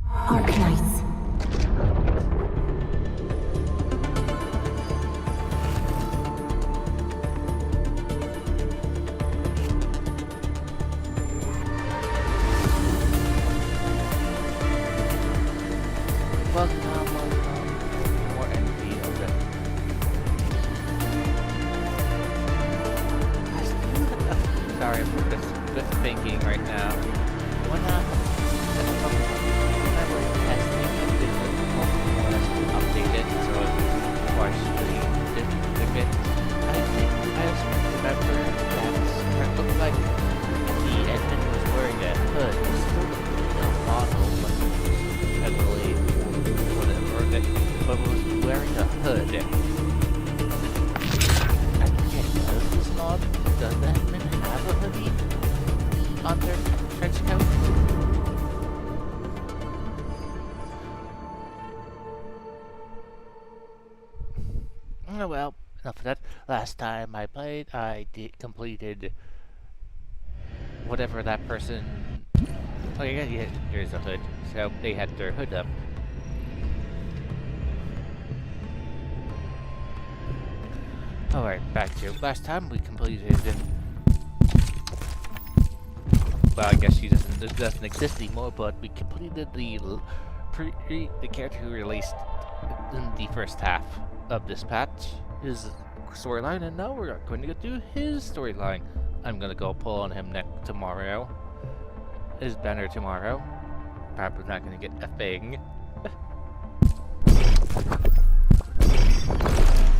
Arknights. Welcome more Enfield. Sorry for this thinking right now. When I was testing it, was updated, so it's partially different. I think I also remember that it looked like the engine was wearing a hood. It was still a model, but heavily whatever, but it was wearing a hood. I can't know if this mod does that even have a hoodie on their trench coat. Oh well, enough of that. Last time I played, I completed whatever that person. Oh yeah, there's a hood. So they had their hood up. Alright, back to last time we completed. Well, I guess she doesn't exist anymore, but we completed the character who released in the first half of this patch, his storyline, and now we're going to go do his storyline. I'm gonna go pull on him tomorrow. His banner tomorrow. Probably not gonna get a thing.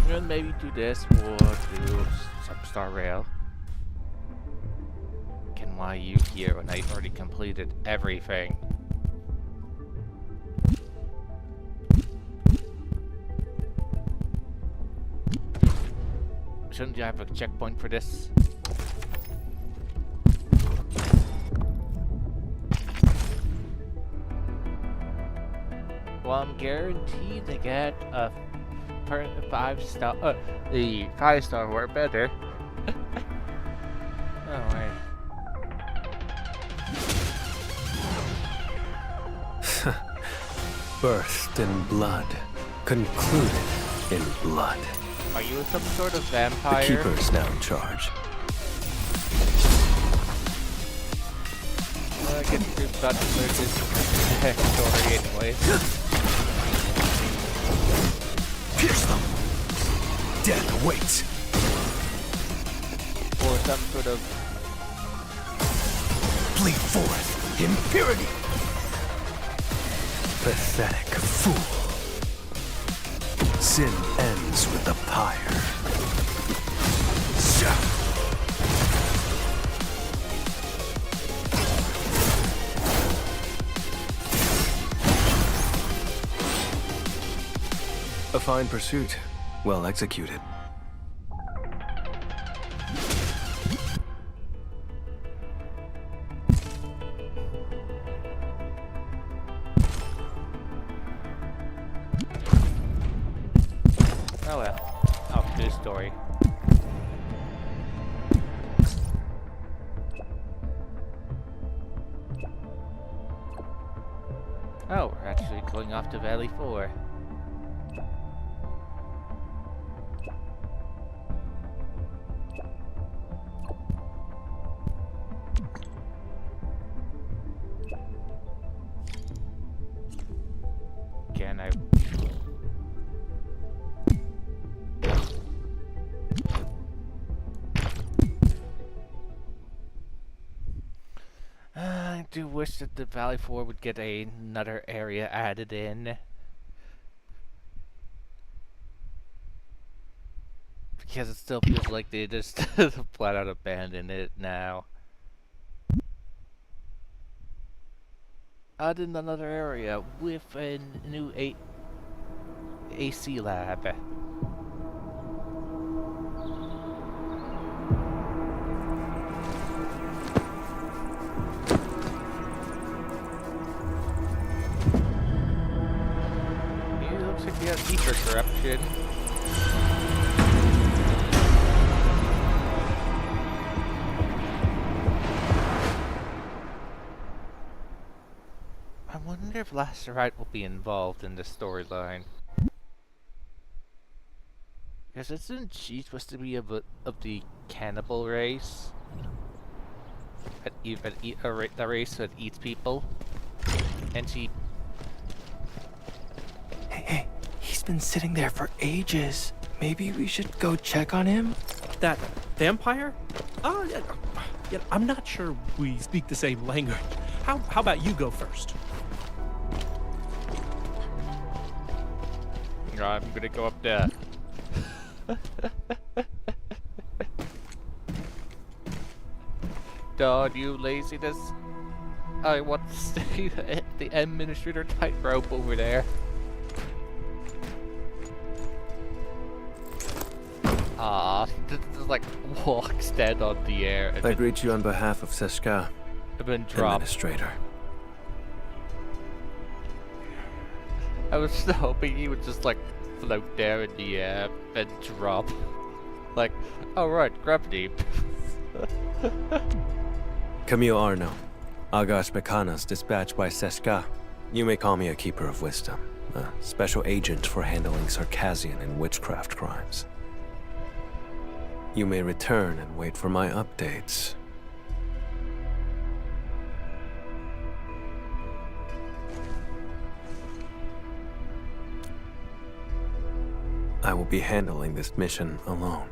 And maybe do this or do some Star Rail. Can why you here when I already completed everything? Shouldn't you have a checkpoint for this? Well, I'm guaranteed to get a 5-star, the 5-star or better. Oh wait. Birthed in blood, concluded in blood. Are you some sort of vampire? The Keeper's now in charge. I guess you're about to learn this story anyways. Pierce them! Death awaits! Or some sort of... Bleed forth, impurity! Pathetic fool. Sin ends with the pyre. A fine pursuit, well executed. Oh well, off to the story. Oh, we're actually going off to Valley 4. Can I... I do wish that the Valley 4 would get another area added in. Because it still feels like they just flat out abandoned it now. Added another area with a new AC lab. It looks like he has ether corruption. wonder if Lacerite will be involved in this storyline. Because isn't she supposed to be of the cannibal race? The race that eats people? And she... Hey, he's been sitting there for ages. Maybe we should go check on him? That vampire? Yeah, I'm not sure we speak the same language. How about you go first? I'm gonna go up there. Darn you, laziness. I want to stay the administrator tightrope over there. Just like walks dead on the air. And I greet you on behalf of Seshka, I've been dropped. Administrator. I was so hoping he would just like float there in the air and drop. Like, alright, gravity. Camille Arno, Agash Mekanas, dispatched by Seshka. You may call me a keeper of wisdom, a special agent for handling Circassian and witchcraft crimes. You may return and wait for my updates. I will be handling this mission alone.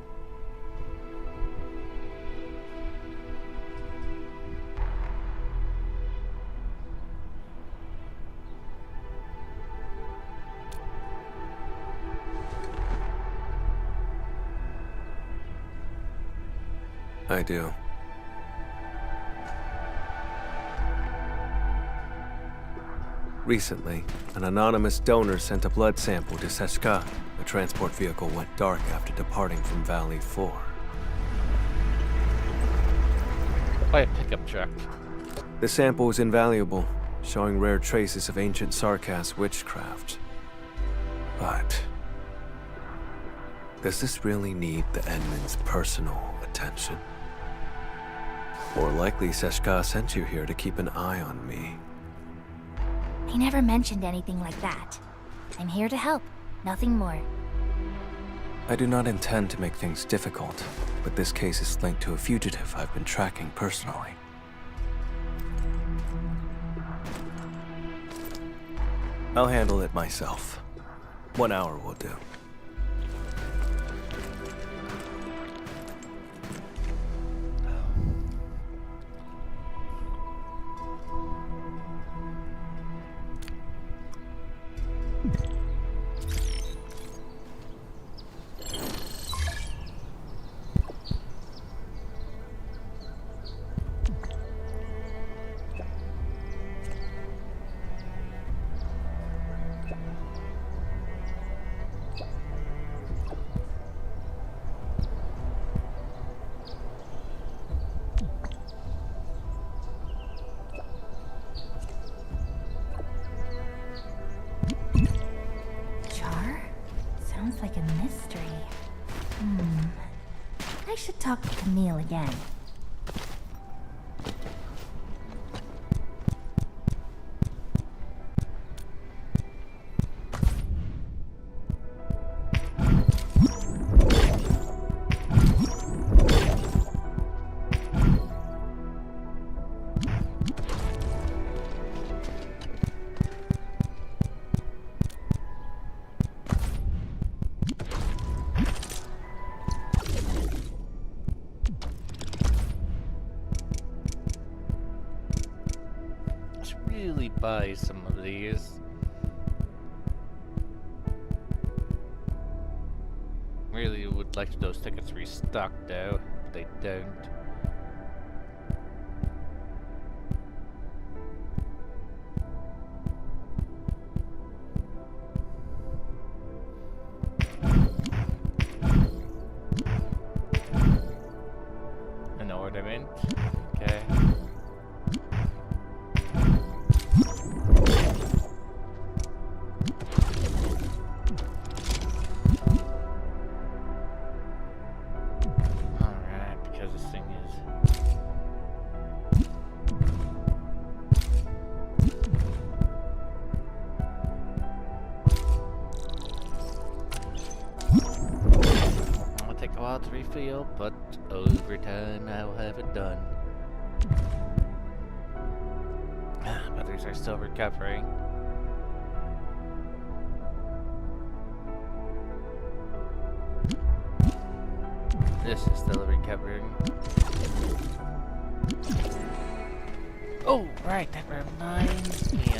I do. Recently, an anonymous donor sent a blood sample to Seshka. The transport vehicle went dark after departing from Valley 4. By a pickup truck. The sample is invaluable, showing rare traces of ancient Sarkas witchcraft. But does this really need the Edmund's personal attention? More likely, Seshka sent you here to keep an eye on me. He never mentioned anything like that. I'm here to help, nothing more. I do not intend to make things difficult, but this case is linked to a fugitive I've been tracking personally. I'll handle it myself. 1 hour will do. Sounds like a mystery. I should talk to Camille again. Buy some of these. Really would like those tickets restocked though, but they don't. An ornament, okay. to refill, but over time I'll have it done. Batteries are still recovering. This is still recovering. Oh, right, that reminds me.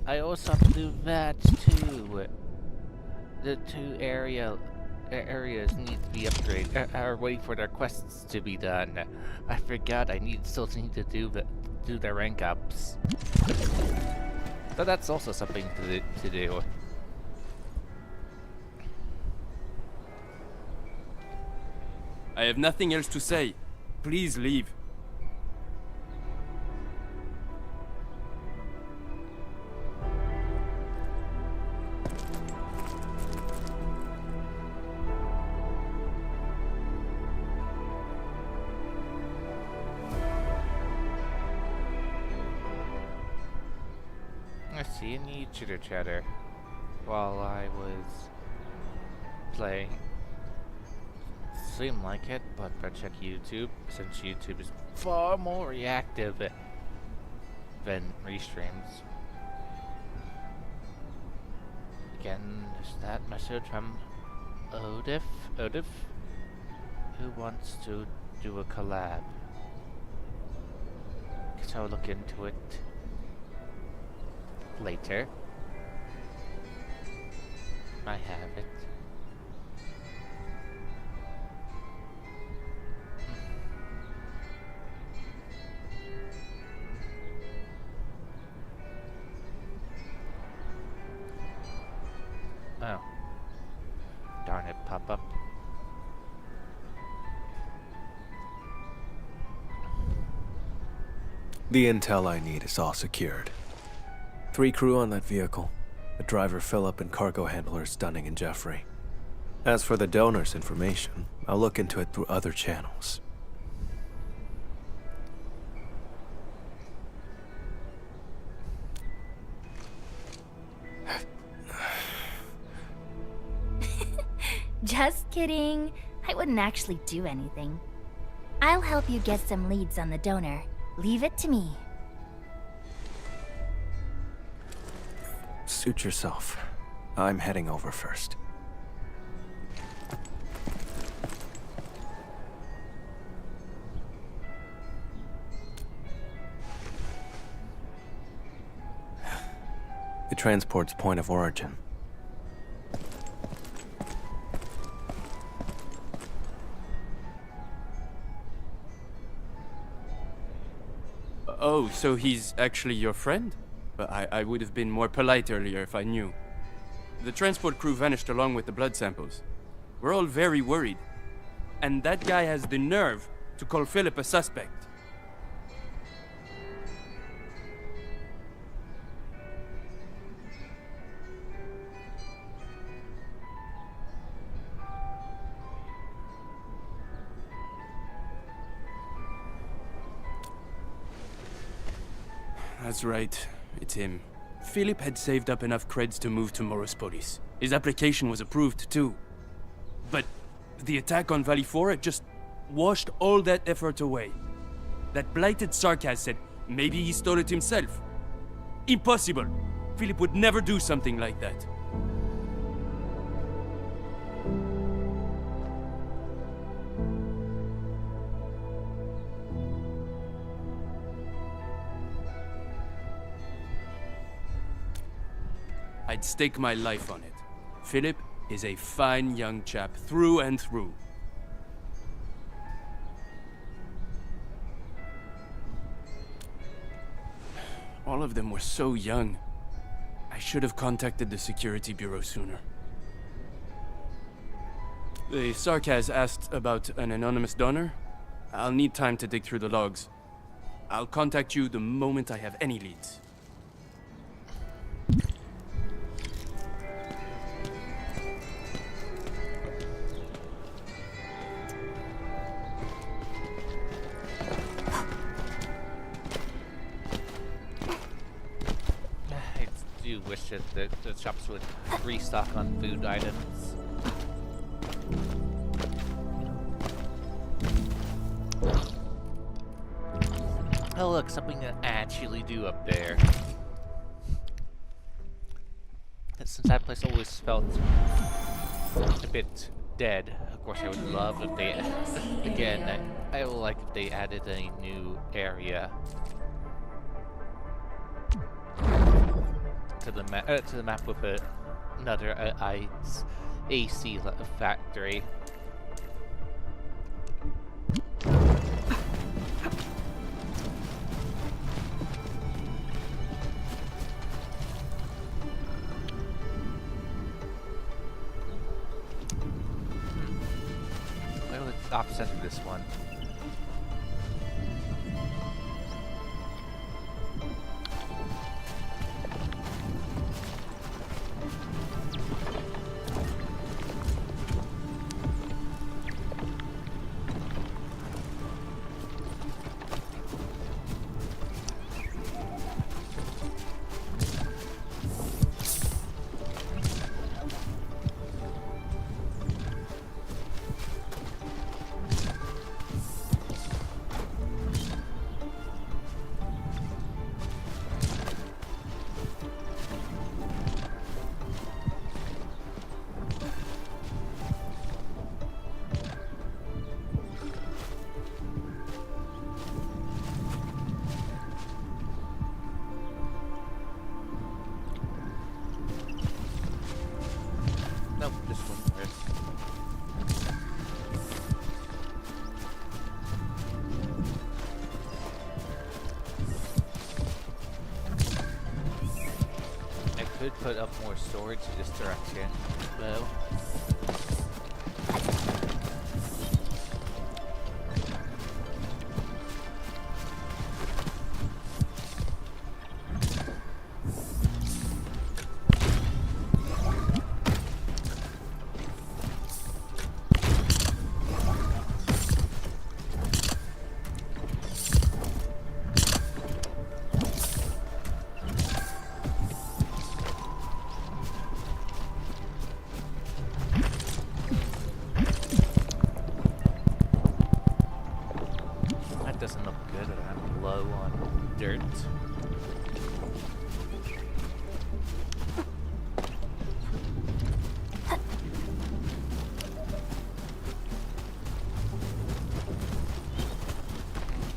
I also have to do that too. The two areas need to be upgraded. Are waiting for their quests to be done. I forgot I still need to do the rank ups. So that's also something to do. I have nothing else to say. Please leave. Let's see, any chitter chatter while I was playing. Seemed like it, but better check YouTube, since YouTube is far more reactive than restreams. Again, there's that message from Odif, who wants to do a collab. Guess I'll look into it later. I have it. Oh. Darn it, pop up. The intel I need is all secured. 3 crew on that vehicle. The driver Philip and cargo handlers Dunning and Jeffrey. As for the donor's information, I'll look into it through other channels. Just kidding. I wouldn't actually do anything. I'll help you get some leads on the donor. Leave it to me. Suit yourself. I'm heading over first. The transport's point of origin. Oh, so he's actually your friend? But I would have been more polite earlier if I knew. The transport crew vanished along with the blood samples. We're all very worried. And that guy has the nerve to call Philip a suspect. That's right. It's him. Philip had saved up enough creds to move to Morospolis. His application was approved, too. But the attack on Valley 4 just washed all that effort away. That blighted Sarkaz said maybe he stole it himself. Impossible! Philip would never do something like that. I'd stake my life on it. Philip is a fine young chap through and through. All of them were so young. I should have contacted the security bureau sooner. The Sarkaz asked about an anonymous donor. I'll need time to dig through the logs. I'll contact you the moment I have any leads. I do wish that the shops would restock on food items. Oh look, something to actually do up there. Since that place always felt a bit dead, of course I would love if they, again, I would like if they added a new area to the map with another AC factory. Off-center this one. Nope, this one first. I could put up more storage in this direction, though. Doesn't look good, and I'm low on dirt.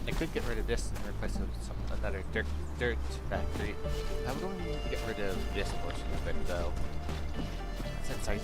I could get rid of this and replace it with another dirt factory. I would only need to get rid of this portion of it, though. Since I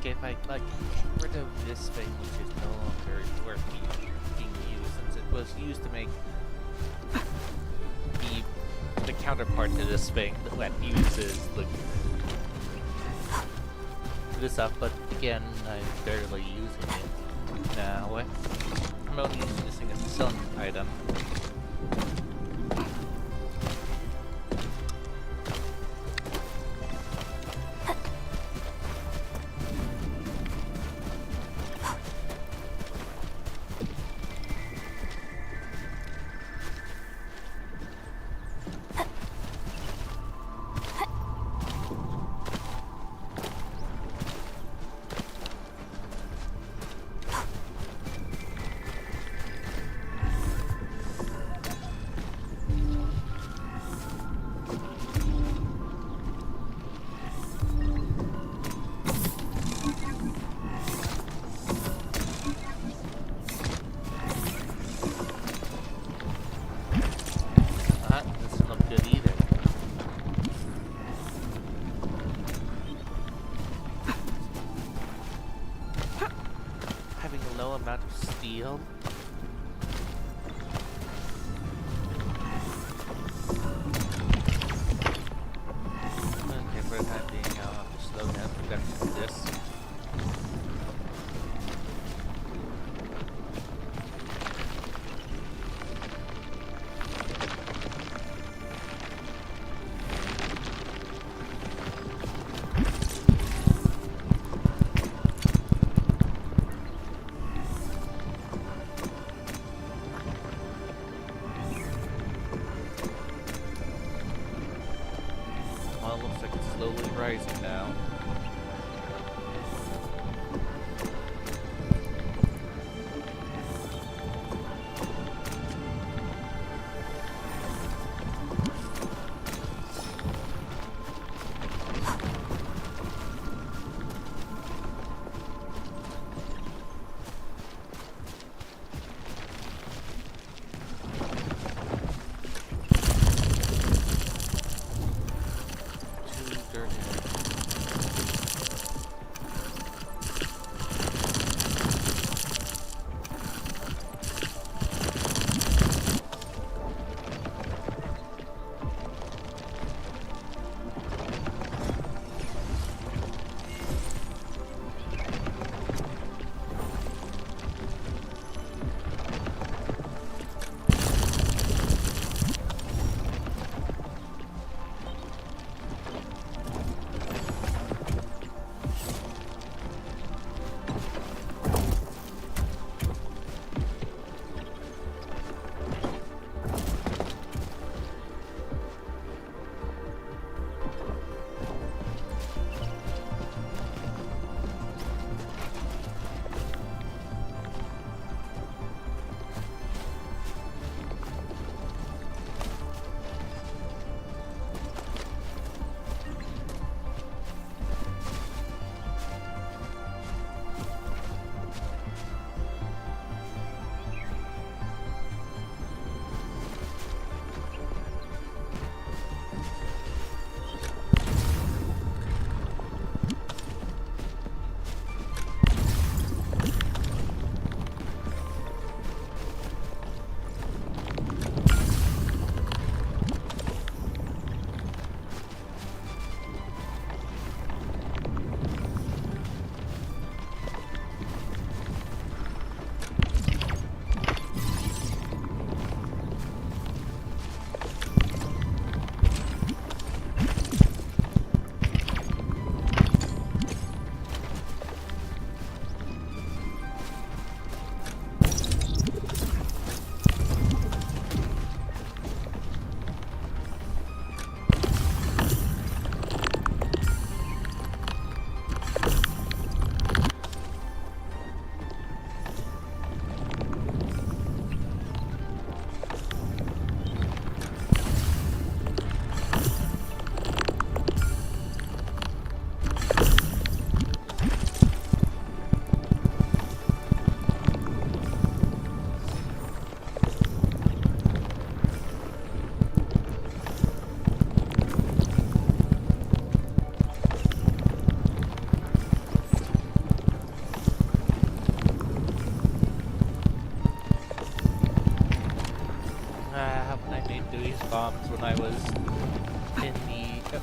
if I like get rid of this thing, which is no longer being used, since it was used to make the counterpart to this thing that uses this up, but again, I'm barely using it now. I'm only using this thing as a selling item. no amount of steel. Okay, for the time being, I'll slow down production of this. Well, it looks like it's slowly rising now. Too dirty. I made these bombs when I was in the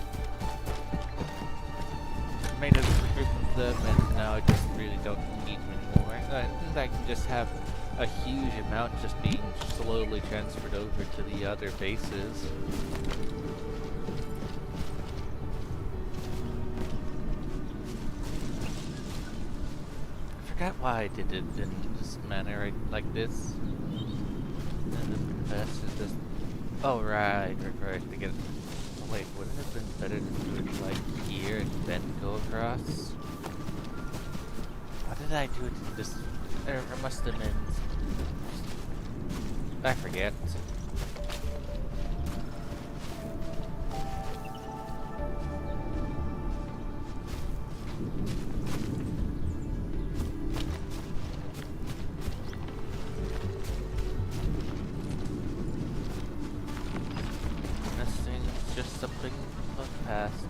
made a group of them, and now I just really don't need them anymore. I can just have a huge amount just being slowly transferred over to the other bases. I forgot why I did it in this manner like this. And the best is just... Oh, right. To get... Wait, wouldn't it have been better to do it like here and then go across? Why did I do it in this... There must have been... I forget. Just something of the past.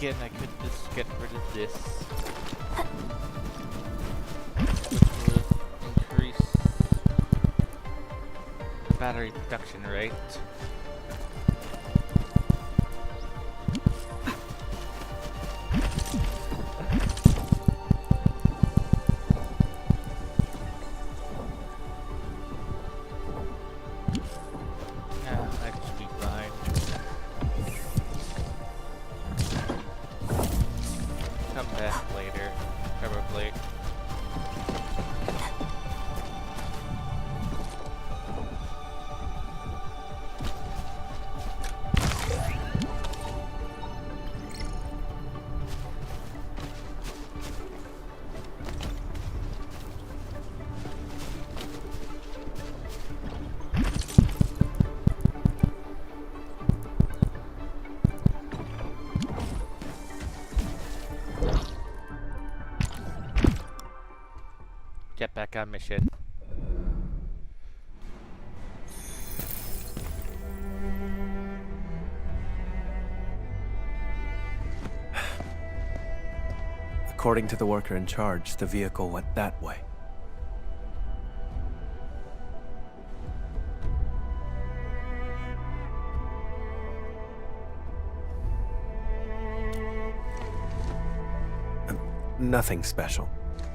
again, I could just get rid of this. Which would increase battery production rate. Get back on mission. According to the worker in charge, the vehicle went that way. Nothing special.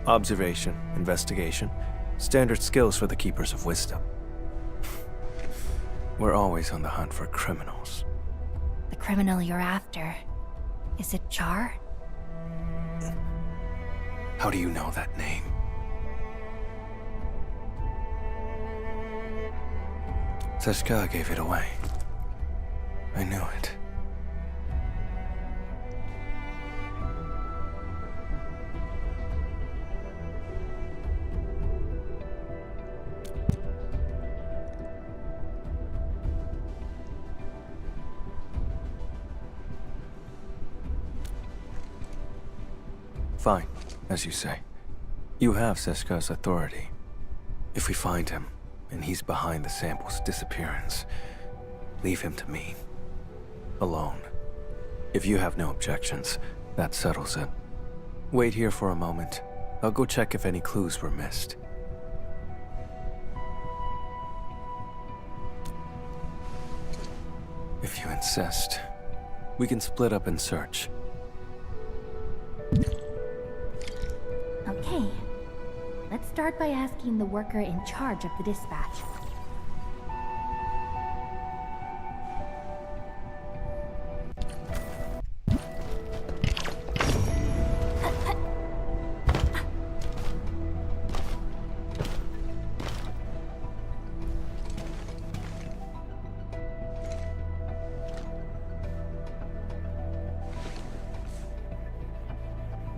Observation, investigation, standard skills for the Keepers of Wisdom. We're always on the hunt for criminals. The criminal you're after. Is it Char? How do you know that name? Seshka gave it away. I knew it. Fine, as you say. You have Seshka's authority. If we find him, and he's behind the sample's disappearance, leave him to me. Alone. If you have no objections, that settles it. Wait here for a moment. I'll go check if any clues were missed. If you insist, we can split up and search. Okay. Let's start by asking the worker in charge of the dispatch.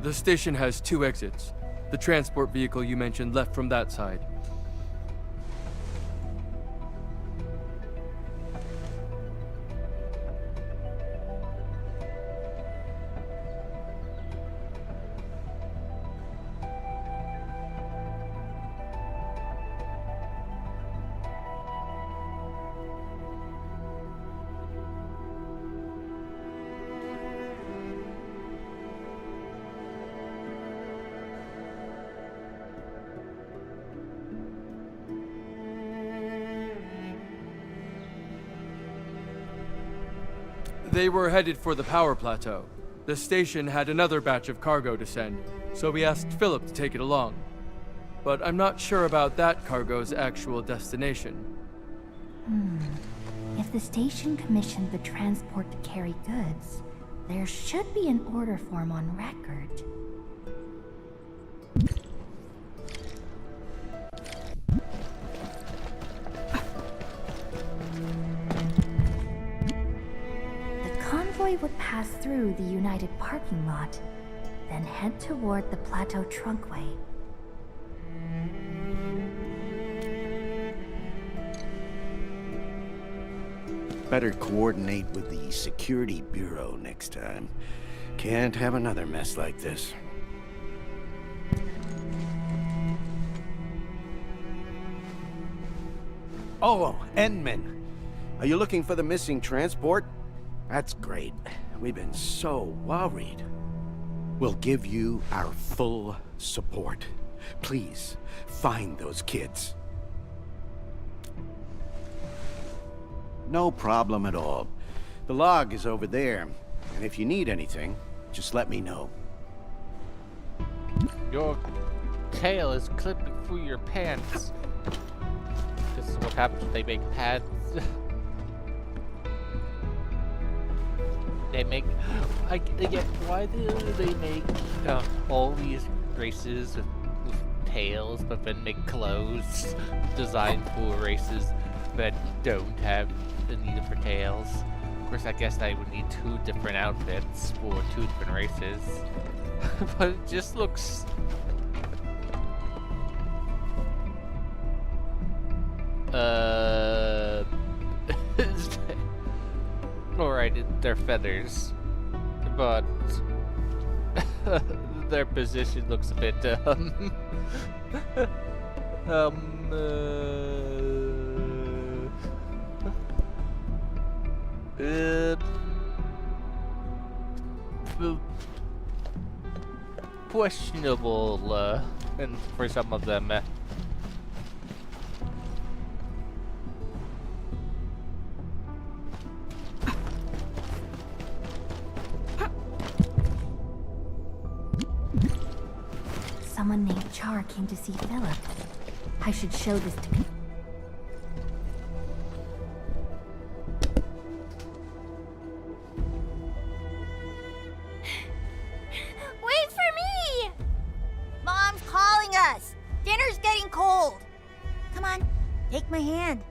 The station has 2 exits. The transport vehicle you mentioned left from that side. They were headed for the power plateau. The station had another batch of cargo to send, so we asked Philip to take it along. But I'm not sure about that cargo's actual destination. If the station commissioned the transport to carry goods, there should be an order form on record. Would pass through the United parking lot, then head toward the Plateau Trunkway. Better coordinate with the Security Bureau next time. Can't have another mess like this. Oh, Endman. Are you looking for the missing transport? That's great. We've been so worried. We'll give you our full support. Please, find those kids. No problem at all. The log is over there, and if you need anything, just let me know. Your tail is clipping through your pants. This is what happens when they make pads. They make... I get, why do they make all these races with tails, but then make clothes designed for races that don't have the need for tails? Of course, I guess I would need 2 different outfits for 2 different races. But it just looks... Alright, they're feathers, but their position looks a bit, questionable, and for some of them, Someone named Char came to see Philip. I should show this to... Wait for me! Mom's calling us! Dinner's getting cold! Come on, take my hand.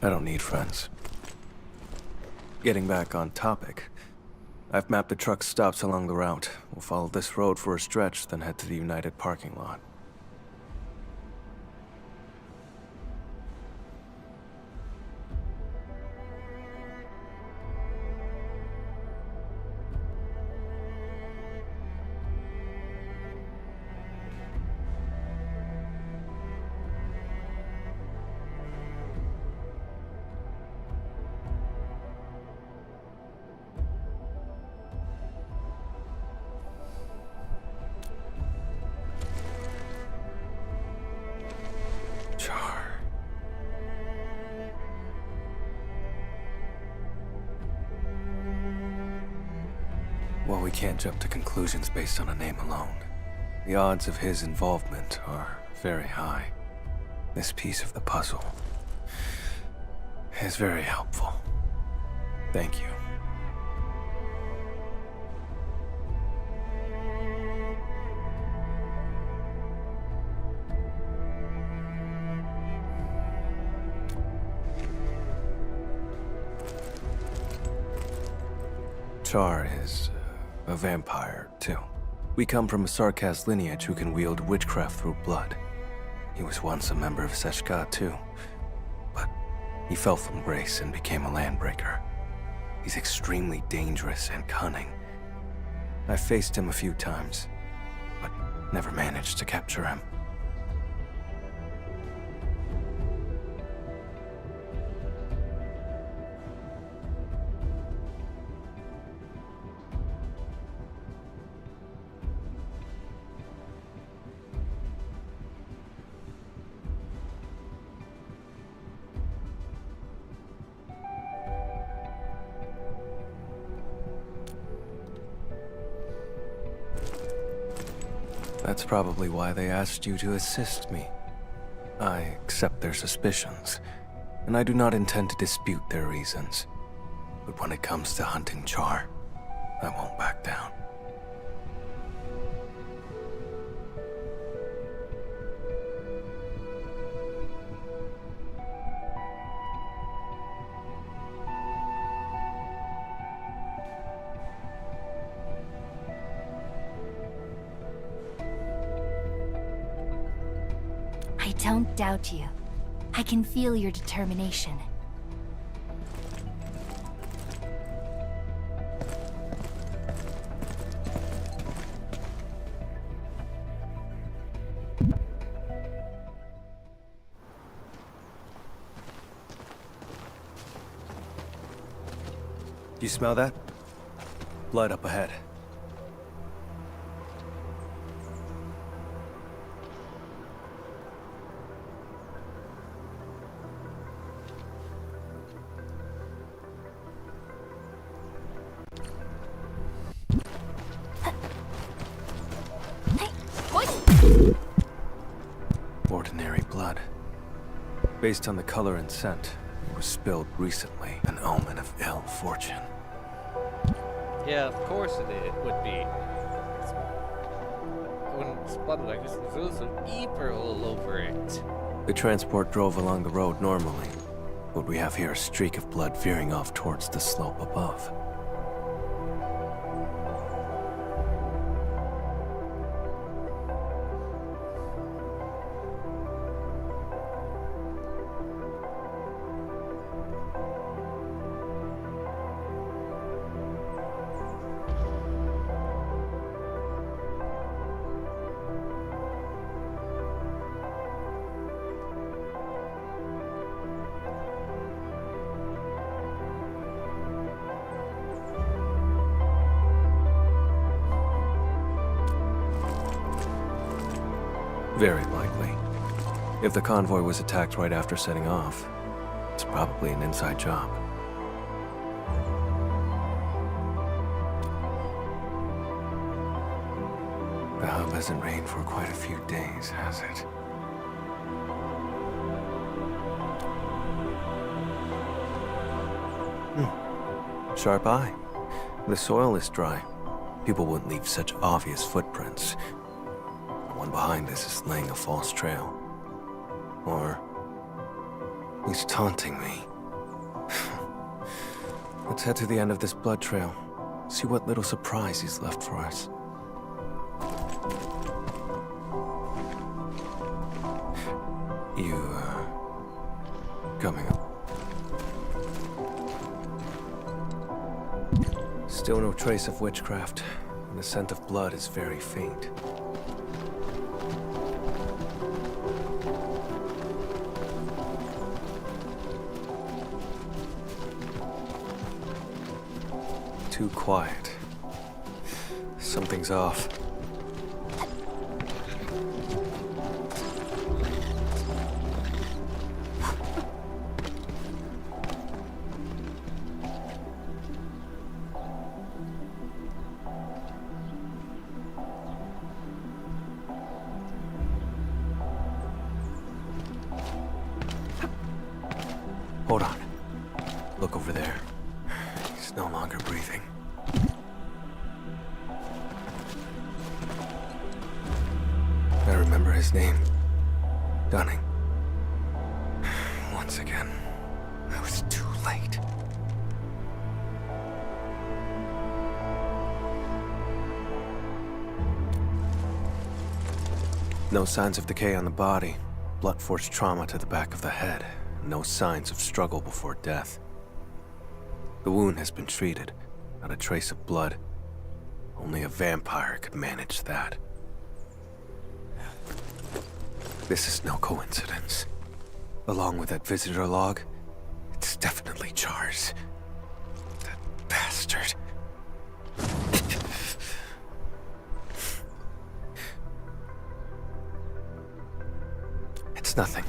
I don't need friends. Getting back on topic, I've mapped the truck stops along the route. We'll follow this road for a stretch, then head to the United parking lot. can't jump to conclusions based on a name alone. The odds of his involvement are very high. This piece of the puzzle is very helpful. Thank you. Char is a vampire, too. We come from a Sarkaz lineage who can wield witchcraft through blood. He was once a member of Seshka, too. But he fell from grace and became a landbreaker. He's extremely dangerous and cunning. I faced him a few times, but never managed to capture him. That's probably why they asked you to assist me. I accept their suspicions, and I do not intend to dispute their reasons. But when it comes to hunting Char, I won't back down. I don't doubt you. I can feel your determination. You smell that? Blood up ahead. Ordinary blood. Based on the color and scent, it was spilled recently, an omen of ill fortune. Yeah, of course it would be. When it's blood like this, there's some ether all over it. The transport drove along the road normally, but we have here a streak of blood veering off towards the slope above. Very likely. If the convoy was attacked right after setting off, it's probably an inside job. The hub hasn't rained for quite a few days, has it? Sharp eye. The soil is dry. People wouldn't leave such obvious footprints. The one behind us is laying a false trail. Or he's taunting me. Let's head to the end of this blood trail. See what little surprise he's left for us. You, coming up? Still no trace of witchcraft, and the scent of blood is very faint. Too quiet. Something's off. I remember his name. Dunning. Once again, I was too late. No signs of decay on the body. Blunt force trauma to the back of the head. No signs of struggle before death. The wound has been treated. Not a trace of blood. Only a vampire could manage that. This is no coincidence. Along with that visitor log, it's definitely Char's. That bastard. It's nothing.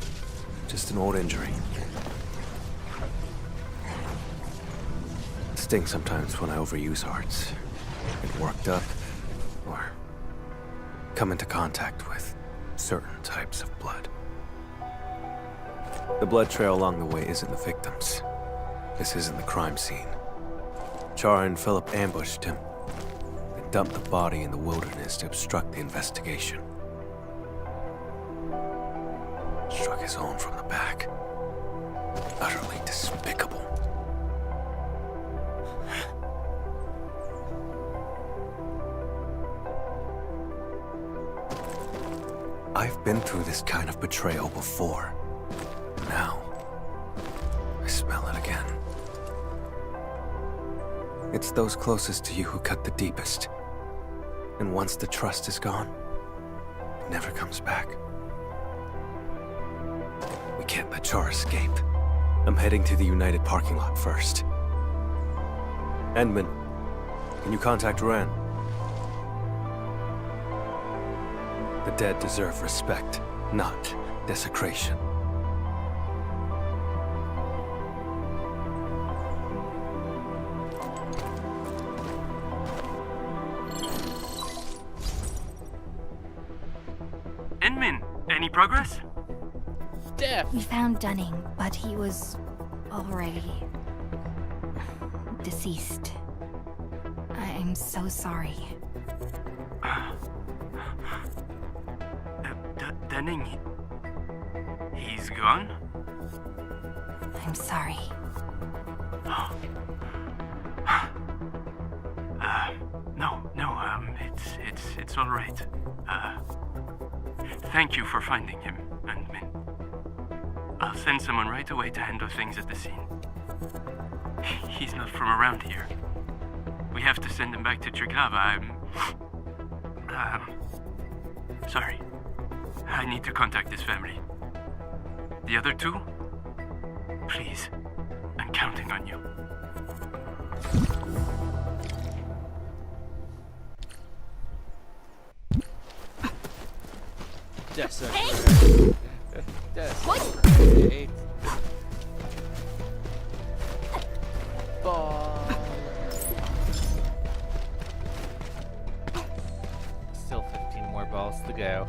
Just an old injury. It stings sometimes when I overuse arts. Get worked up, or come into contact with certain types of blood. The blood trail along the way isn't the victim's. This isn't the crime scene. Char and Philip ambushed him and dumped the body in the wilderness to obstruct the investigation. Struck his own from the back. Utterly despicable. I've been through this kind of betrayal before. Now, I smell it again. It's those closest to you who cut the deepest. And once the trust is gone, it never comes back. We can't let Char escape. I'm heading to the United parking lot first. Endman, can you contact Ren? The dead deserve respect, not desecration. Enmin, any progress? Death! We found Dunning, but he was already deceased. I'm so sorry. Dunning, he's gone? I'm sorry. It's all right. Thank you for finding him, Endman. I'll send someone right away to handle things at the scene. He's not from around here. We have to send him back to Triglav. Sorry. I need to contact his family. The other two? Please. I'm counting on you. Desecrate. Desecrate. Ball. Still 15 more balls to go.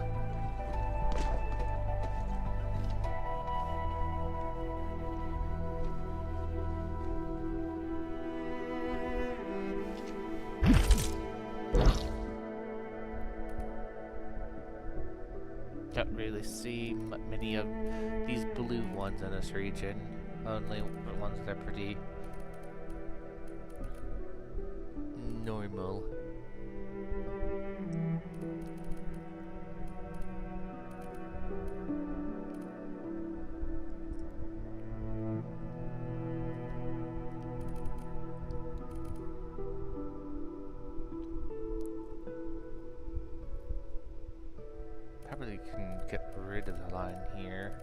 Can't really see many of these blue ones in this region. Only the ones that are pretty normal. Probably can get rid of the line here.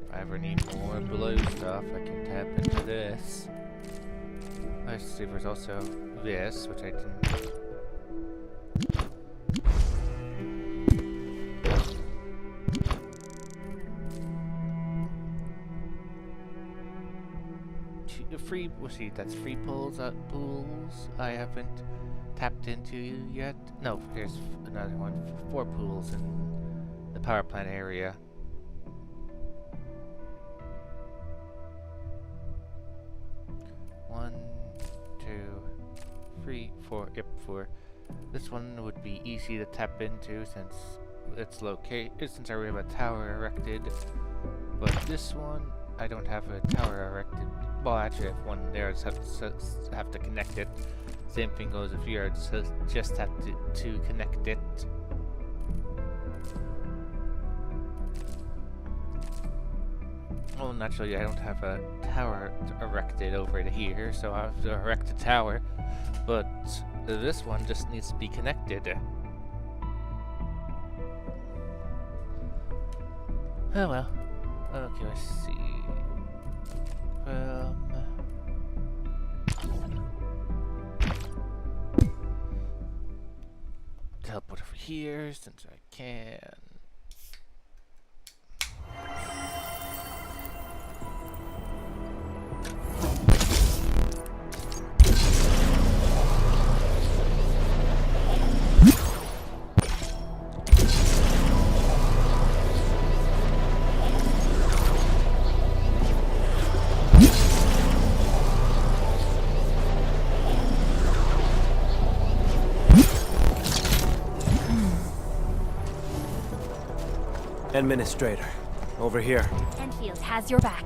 If I ever need more blue stuff, I can tap into this. Let's see, there's also this, which I didn't. Free, we'll see, that's free pools I haven't tapped into yet. No, there's another one, 4 pools in the power plant area. for this one would be easy to tap into since it's since I have a tower erected. But this one, I don't have a tower erected. Well, actually, I have one there. I just have to connect it. Same thing goes if you just have to connect it. Well, naturally, I don't have a tower erected over here, so I have to erect a tower. But this one just needs to be connected. Oh well. Okay, let's see. Teleport over here since I can. Administrator, over here. Endfield has your back.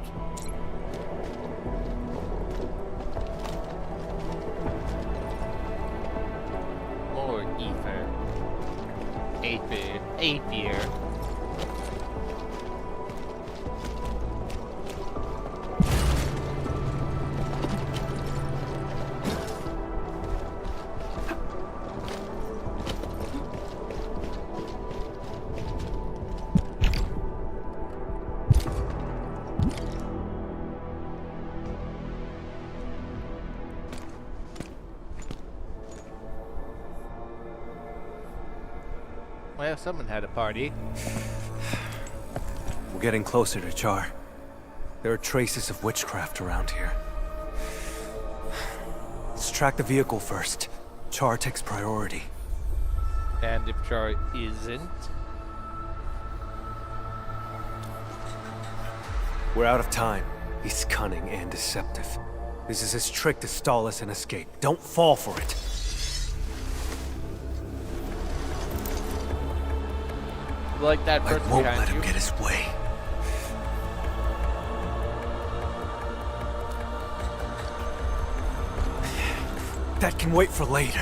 More ether. Aether. Well, someone had a party. We're getting closer to Char. There are traces of witchcraft around here. Let's track the vehicle first. Char takes priority. And if Char isn't, We're out of time. He's cunning and deceptive. This is his trick to stall us and escape. Don't fall for it. like that I person won't behind let you. him get his way. That can wait for later.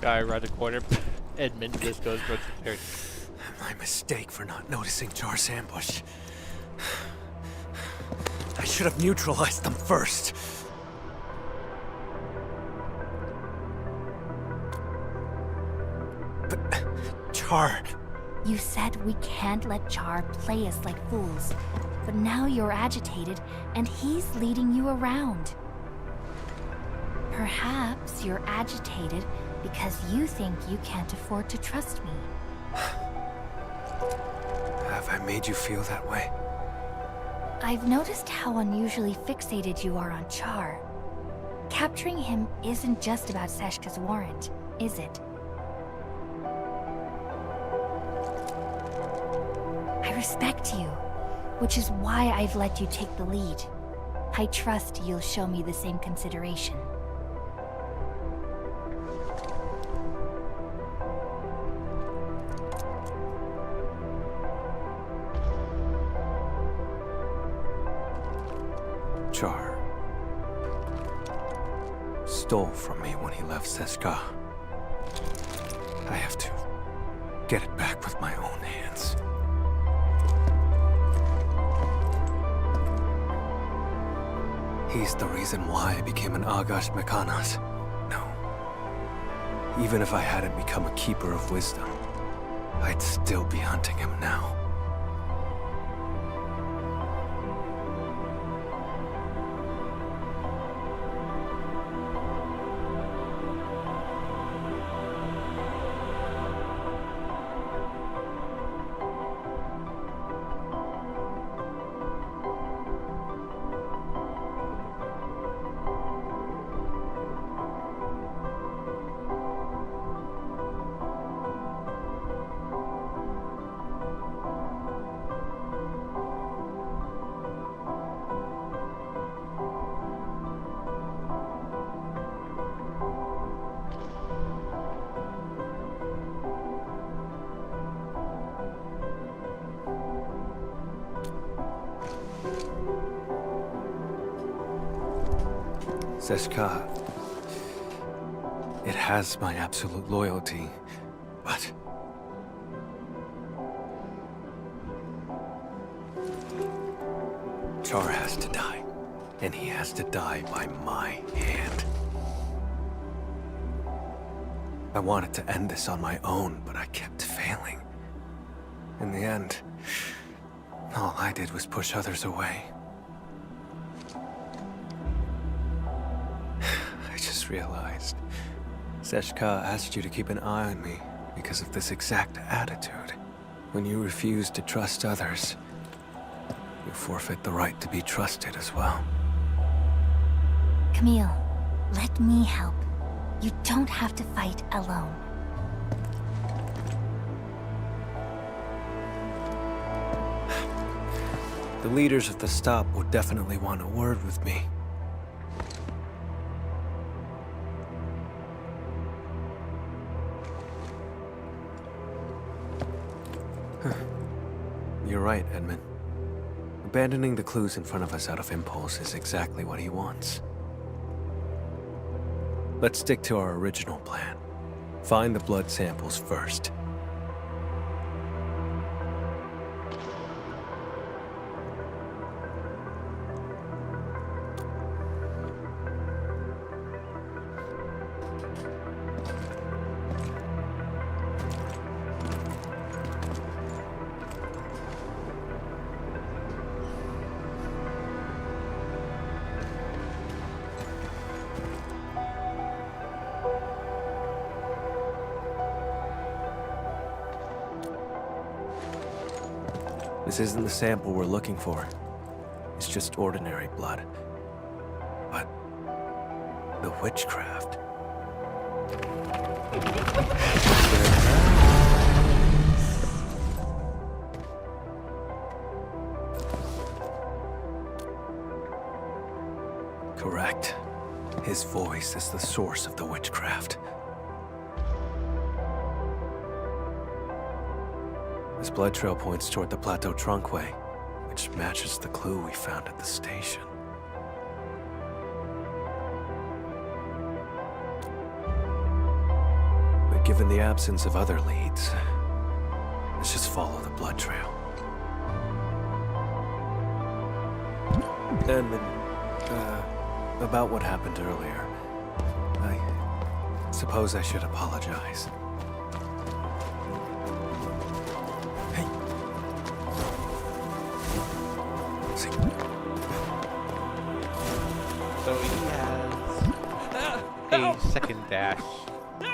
Guy around the corner, Edmund just goes for the My mistake for not noticing Char's ambush. I should have neutralized them first. But Char... You said we can't let Char play us like fools, but now you're agitated and he's leading you around. Perhaps you're agitated because you think you can't afford to trust me. Have I made you feel that way? I've noticed how unusually fixated you are on Char. Capturing him isn't just about Seshka's warrant, is it? I respect you, which is why I've let you take the lead. I trust you'll show me the same consideration. Char, stole from me when he left Seshka. I have to get it back with my own hands. He's the reason why I became an Agash Mekanas. No. Even if I hadn't become a Keeper of Wisdom, I'd still be hunting him now. Seshka, it has my absolute loyalty, but Char has to die, and he has to die by my hand. I wanted to end this on my own, but I kept failing. In the end, all I did was push others away. I just realized Seshka asked you to keep an eye on me because of this exact attitude. When you refuse to trust others, you forfeit the right to be trusted as well. Camille, let me help. You don't have to fight alone. The leaders of the stop would definitely want a word with me. You're right, Edmund. Abandoning the clues in front of us out of impulse is exactly what he wants. Let's stick to our original plan. Find the blood samples first. This isn't the sample we're looking for. It's just ordinary blood. But the witchcraft. Correct. His voice is the source of the witchcraft. This blood trail points toward the Plateau Trunkway, which matches the clue we found at the station. But given the absence of other leads, let's just follow the blood trail. And about what happened earlier, I suppose I should apologize. So he has a second dash.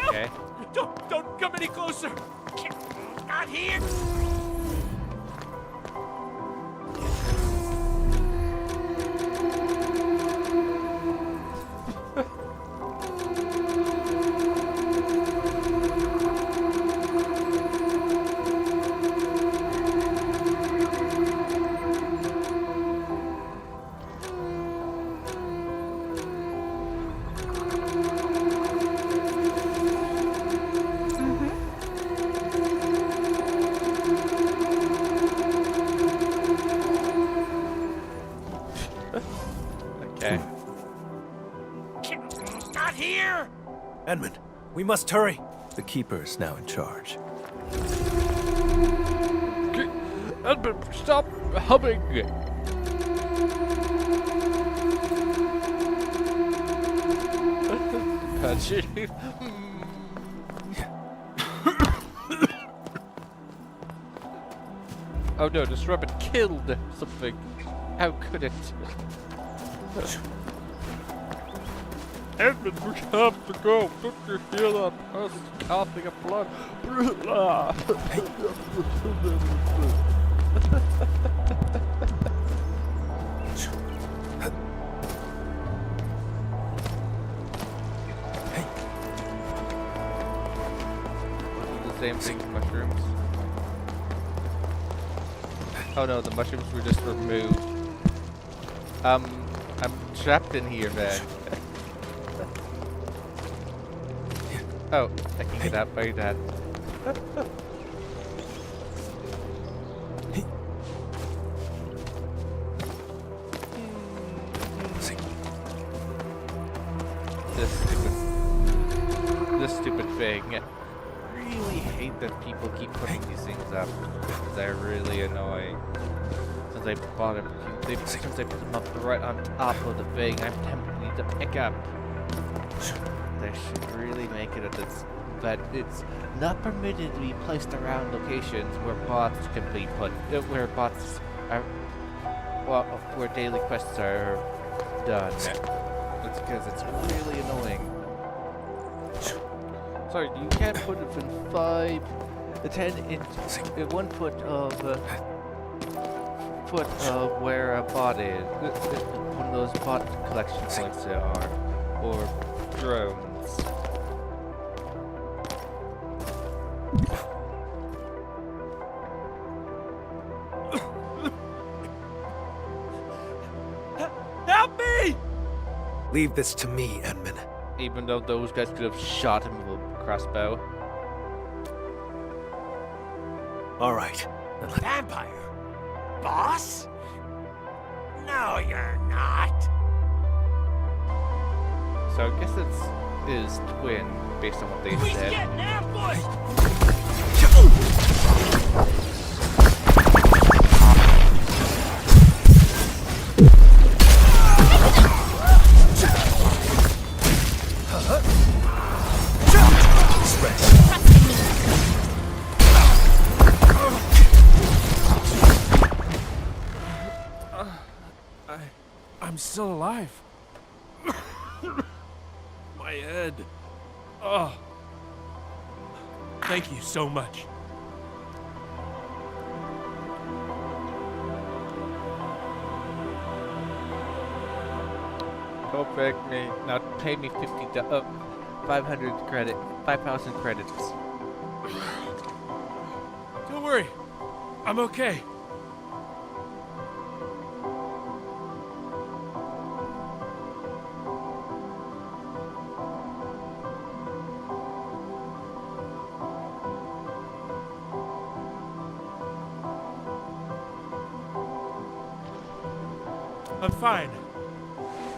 Okay. Don't come any closer. Not here. We must hurry. The Keeper is now in charge. Stop humming! Oh no, this rabbit killed something. How could it? Edmund, we have to go. Put your heel on us, coughing up blood. The same thing with mushrooms. Oh no, the mushrooms were just removed. I'm trapped in here, man. Oh, I can get out by that. This stupid thing. I really hate that people keep putting these things up. They're really annoying. Since I bought it, since I put them up right on top of the thing, I'm tempted to pick up. They should really make it that it's not permitted to be placed around locations where bots can be put, where bots are, well, where daily quests are done. It's because it's really annoying. Sorry, you can't put it in 10 inches, 1 foot of where a bot is. One of those bot collection points there are, or drones. Help me! Leave this to me, Edmund. Even though those guys could have shot him with a crossbow. All right. Vampire? Boss? No, you're not. So I guess it's his twin, based on what they said. I'm still alive. My head. Oh. Thank you so much. Go back me. Now pay me 500 credit, 5,000 credits. Don't worry. I'm okay. I'm fine.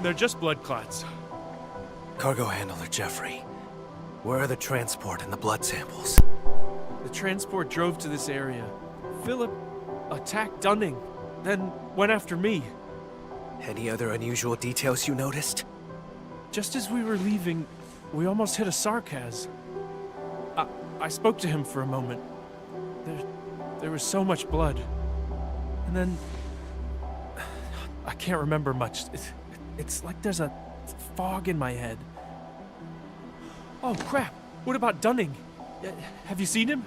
They're just blood clots. Cargo handler Jeffrey. Where are the transport and the blood samples? The transport drove to this area. Philip attacked Dunning, then went after me. Any other unusual details you noticed? Just as we were leaving, we almost hit a Sarkaz. I spoke to him for a moment. There was so much blood. And then... I can't remember much. It's like there's a fog in my head. Oh, crap. What about Dunning? Have you seen him?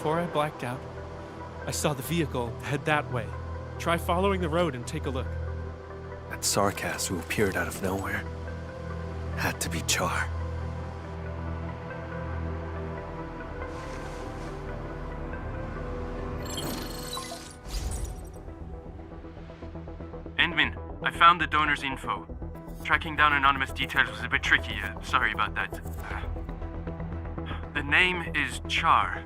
before I blacked out, I saw the vehicle head that way. Try following the road and take a look. That Sarkaz who appeared out of nowhere had to be Char. Endmin, I found the donor's info. Tracking down anonymous details was a bit tricky. Sorry about that. The name is Char.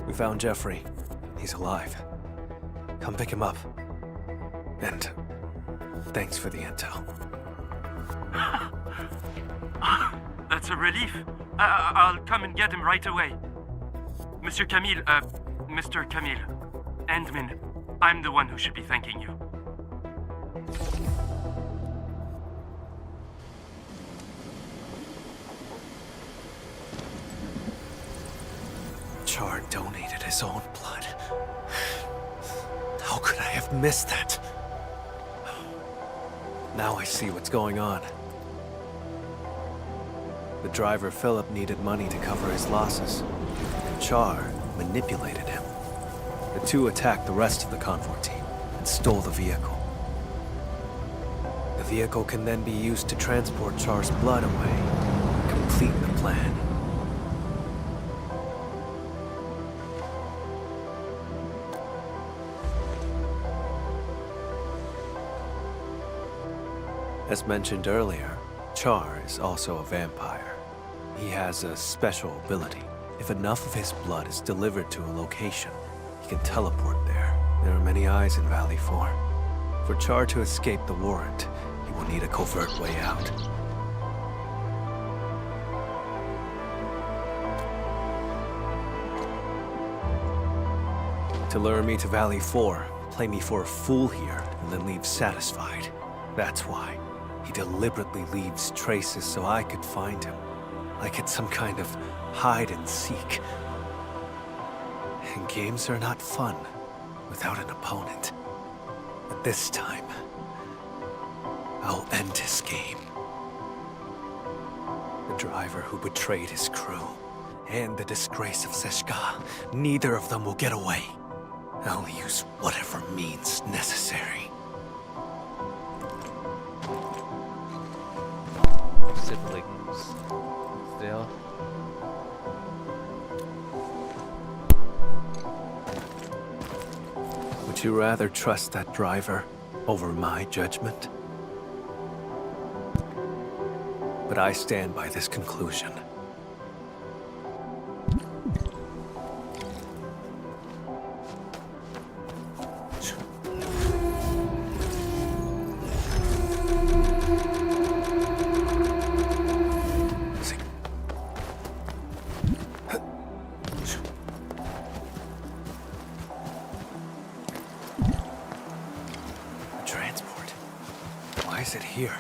We found Jeffrey. He's alive. Come pick him up. And thanks for the intel. That's a relief. I'll come and get him right away. Mr. Camille, Endmin, I'm the one who should be thanking you. Char donated his own blood. How could I have missed that? Now I see what's going on. The driver Philip needed money to cover his losses, and Char manipulated him. The two attacked the rest of the convoy team and stole the vehicle. The vehicle can then be used to transport Char's blood away, complete the plan. As mentioned earlier, Char is also a vampire. He has a special ability. If enough of his blood is delivered to a location, he can teleport there. There are many eyes in Valley 4. For Char to escape the warrant, he will need a covert way out. To lure me to Valley 4, play me for a fool here, and then leave satisfied. That's why. He deliberately leaves traces so I could find him. Like it's some kind of hide and seek. And games are not fun without an opponent. But this time, I'll end his game. The driver who betrayed his crew, and the disgrace of Seshka, neither of them will get away. I'll use whatever means necessary. Siblings. Still. Would you rather trust that driver over my judgment? But I stand by this conclusion. Transport. Why is it here?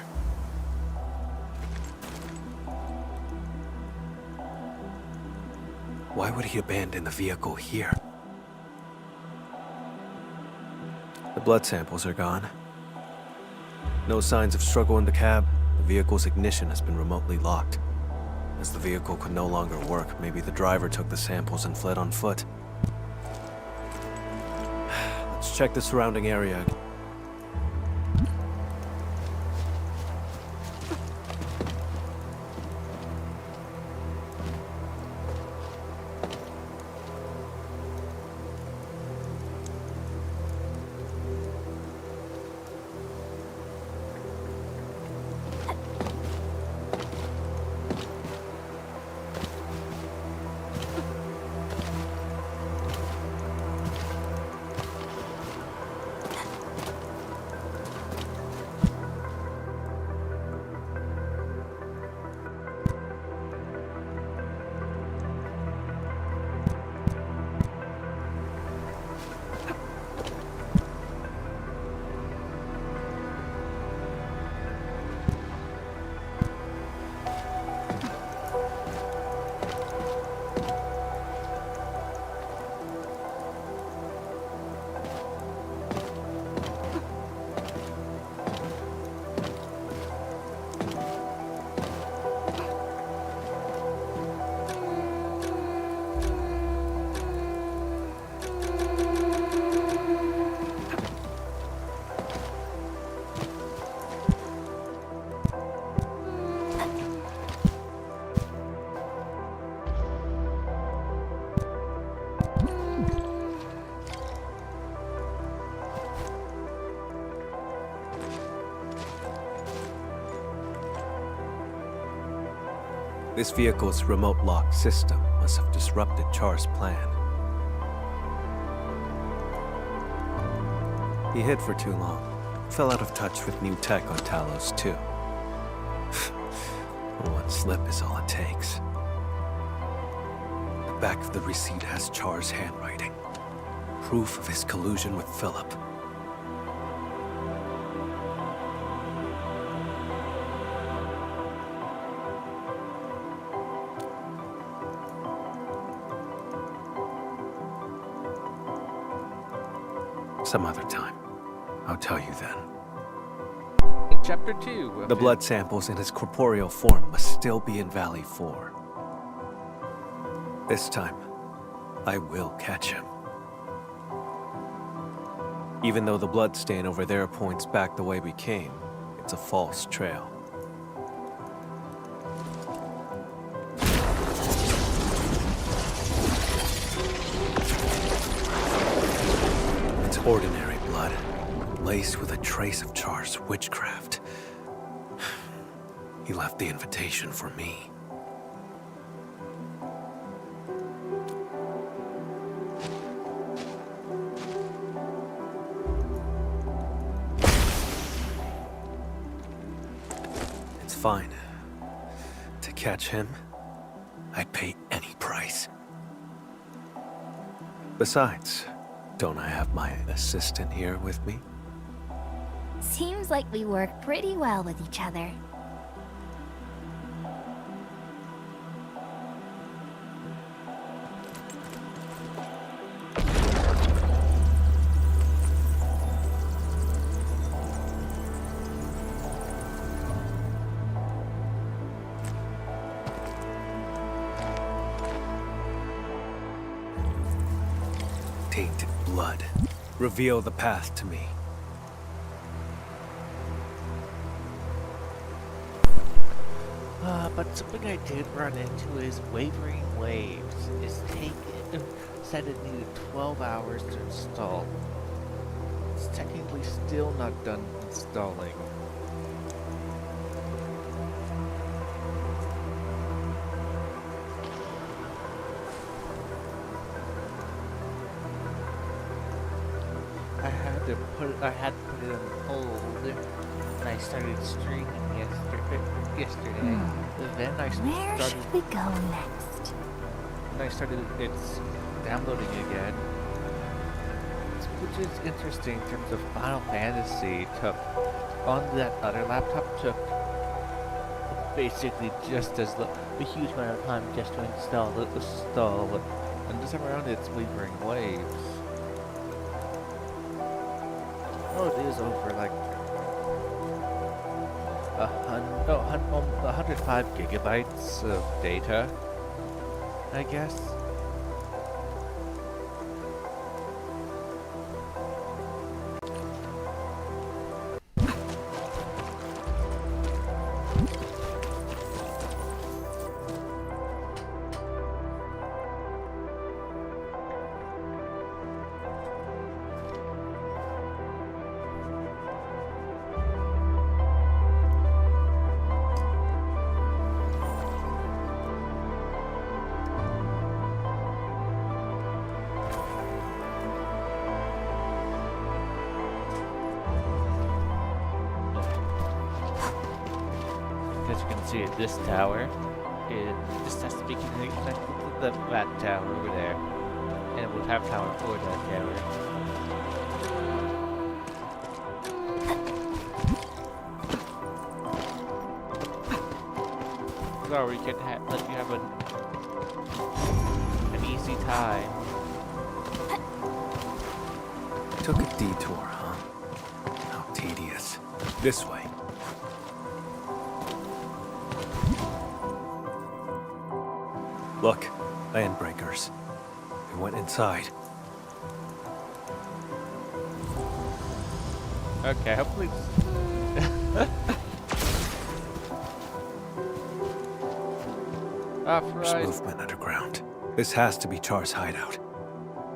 Why would he abandon the vehicle here? The blood samples are gone. No signs of struggle in the cab. The vehicle's ignition has been remotely locked. As the vehicle could no longer work, maybe the driver took the samples and fled on foot. Let's check the surrounding area. This vehicle's remote lock system must have disrupted Char's plan. He hid for too long. Fell out of touch with new tech on Talos too. One slip is all it takes. The back of the receipt has Char's handwriting. Proof of his collusion with Philip. Some other time. I'll tell you then. In Chapter 2... The blood samples in his corporeal form must still be in Valley 4. This time, I will catch him. Even though the blood stain over there points back the way we came, it's a false trail. It's ordinary blood, laced with a trace of Char's witchcraft. He left the invitation for me. It's fine. To catch him, I'd pay any price. Besides, don't I have my assistant here with me? Seems like we work pretty well with each other. Tainted blood. Reveal the path to me. But something I did run into is wavering waves. Said it needed 12 hours to install. It's technically still not done installing. I had to put it on hold, and I started streaming yesterday. Then I Where started. should we go next? And I started it's downloading again. Which is interesting in terms of Final Fantasy took on that other laptop took basically just as a huge amount of time just to install it, and this time around it's wavering waves. Oh, it is over like 105 gigabytes of data, I guess. As you can see at this tower, it just has to be connected to that tower over there. And it will have power for that tower. So we can let you have an easy time. Took a detour, huh? How tedious. This way. Look, land breakers. We went inside. Okay, hopefully. There's Right. movement underground. This has to be Char's hideout.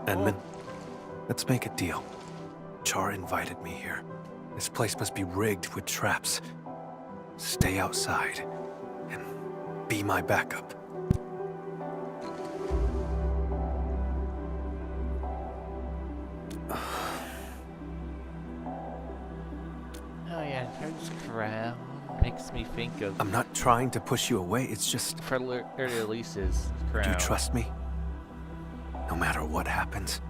Edmund, let's make a deal. Char invited me here. This place must be rigged with traps. Stay outside, and Be my backup. Oh yeah, Turner's crown makes me think of I'm not trying to push you away, it's just... earlier Lisa's crown. Do you trust me? No matter what happens?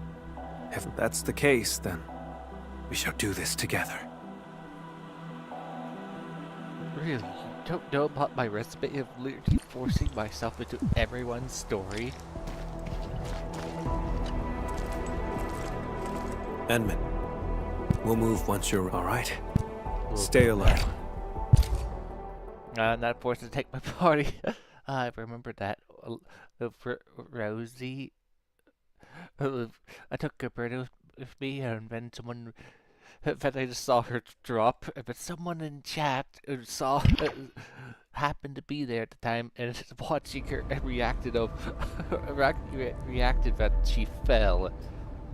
If that's the case, then we shall do this together. Really? You don't know about my resume of literally forcing myself into everyone's story? Edmund, we'll move once you're alright. Stay alert. I'm not forced to take my party. I remember that. Rosie. I took Gilberto with me, and then someone. Then I just saw her drop, but someone in chat saw. Happened to be there at the time, and watching her and reacted that she fell.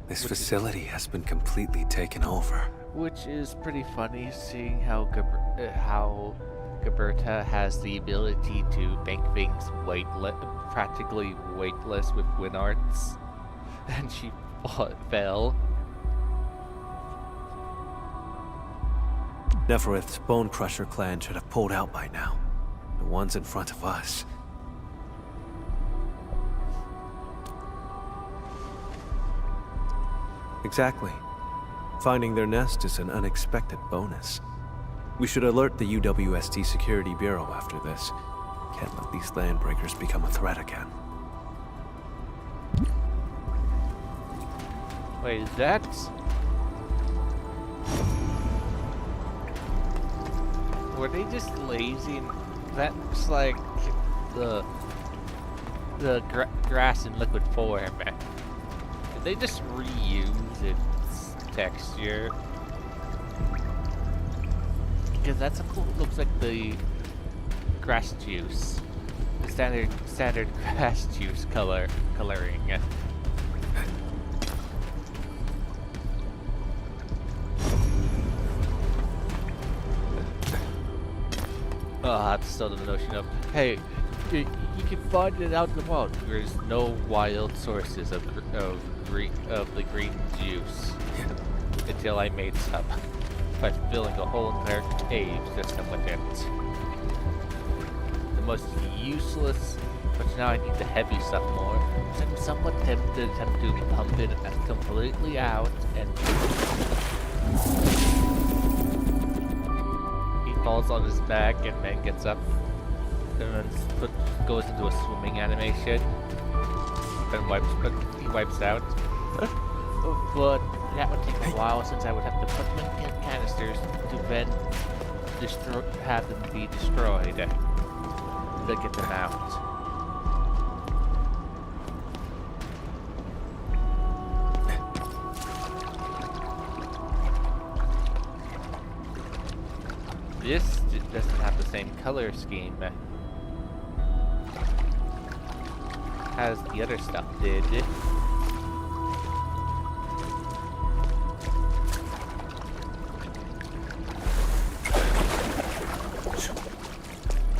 This facility has been completely taken over. Which is pretty funny, seeing how Gilberta has the ability to make things practically weightless with wind arts, and she fell. Neferith's Bone Crusher clan should have pulled out by now. The ones in front of us. Exactly. Finding their nest is an unexpected bonus. We should alert the UWST Security Bureau after this. Can't let these landbreakers become a threat again. Wait, is that? Were they just lazy? That looks like the grass in liquid form. Did they just reuse its texture? Because that's looks like the grass juice, the standard grass juice coloring. Oh, that's still the notion of, hey, you can find it out in the wild. There's no wild sources of the green juice until I made some by filling a whole entire cave system with it. The most useless, but now I need the heavy stuff more. So I'm somewhat tempted to attempt to pump it completely out and. Falls on his back and then gets up and then goes into a swimming animation and he wipes out. But that would take a while since I would have to put them in canisters to then have them be destroyed to get them out. This doesn't have the same color scheme as the other stuff did.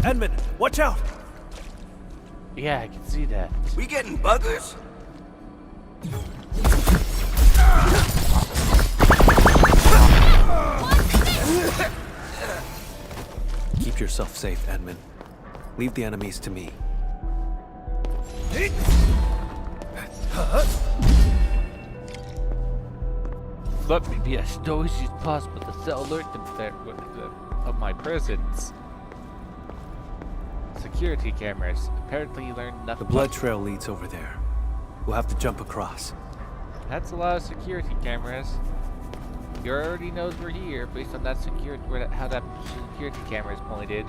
Edmund, watch out! Yeah, I can see that. We getting buggers? Keep yourself safe, Edmund. Leave the enemies to me. Let me be as noisy as possible to alert them of my presence. Security cameras. Apparently you learned nothing. The blood trail leads over there. We'll have to jump across. That's a lot of security cameras. You already knows we're here based on that how that security camera is pointed.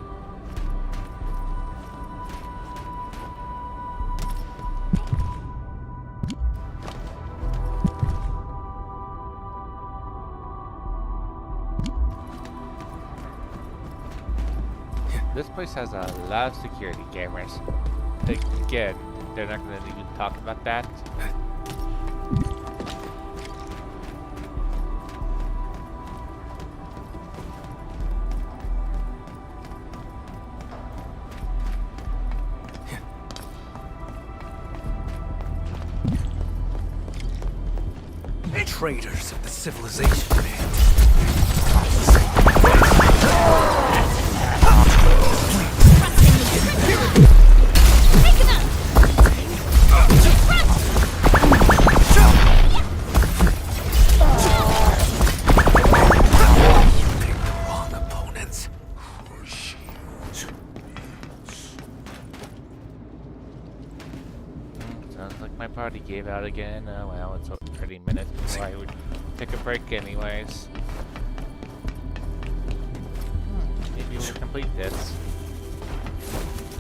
This place has a lot of security cameras. Again, they're not going to even talk about that. traitors of the civilization band. Take him out! Pick the wrong opponents. Sounds like my party gave out again. Oh well, it's 30 minutes before I would take a break anyways. Maybe we'll complete this.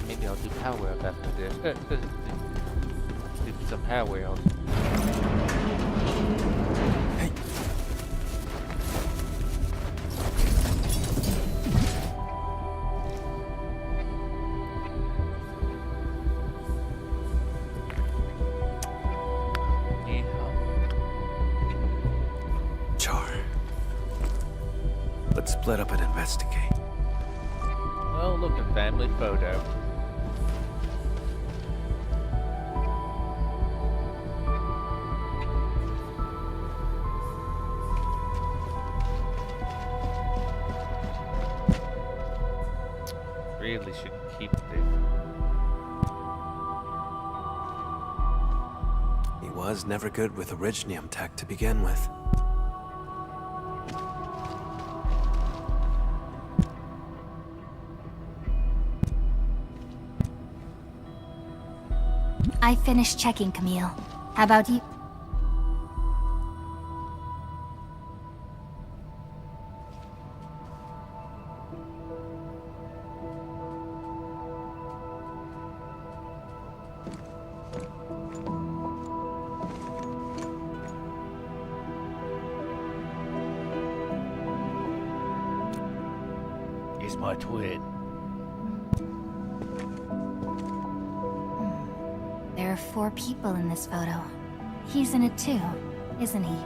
Maybe I'll do Power World after this. Do some Power World. Hey. Char. Let's split up and investigate. Oh, look, a family photo. Really should keep it. He was never good with Originium tech to begin with. I finished checking, Camille. How about you? He's my twin. There are 4 people in this photo. He's in it too, isn't he?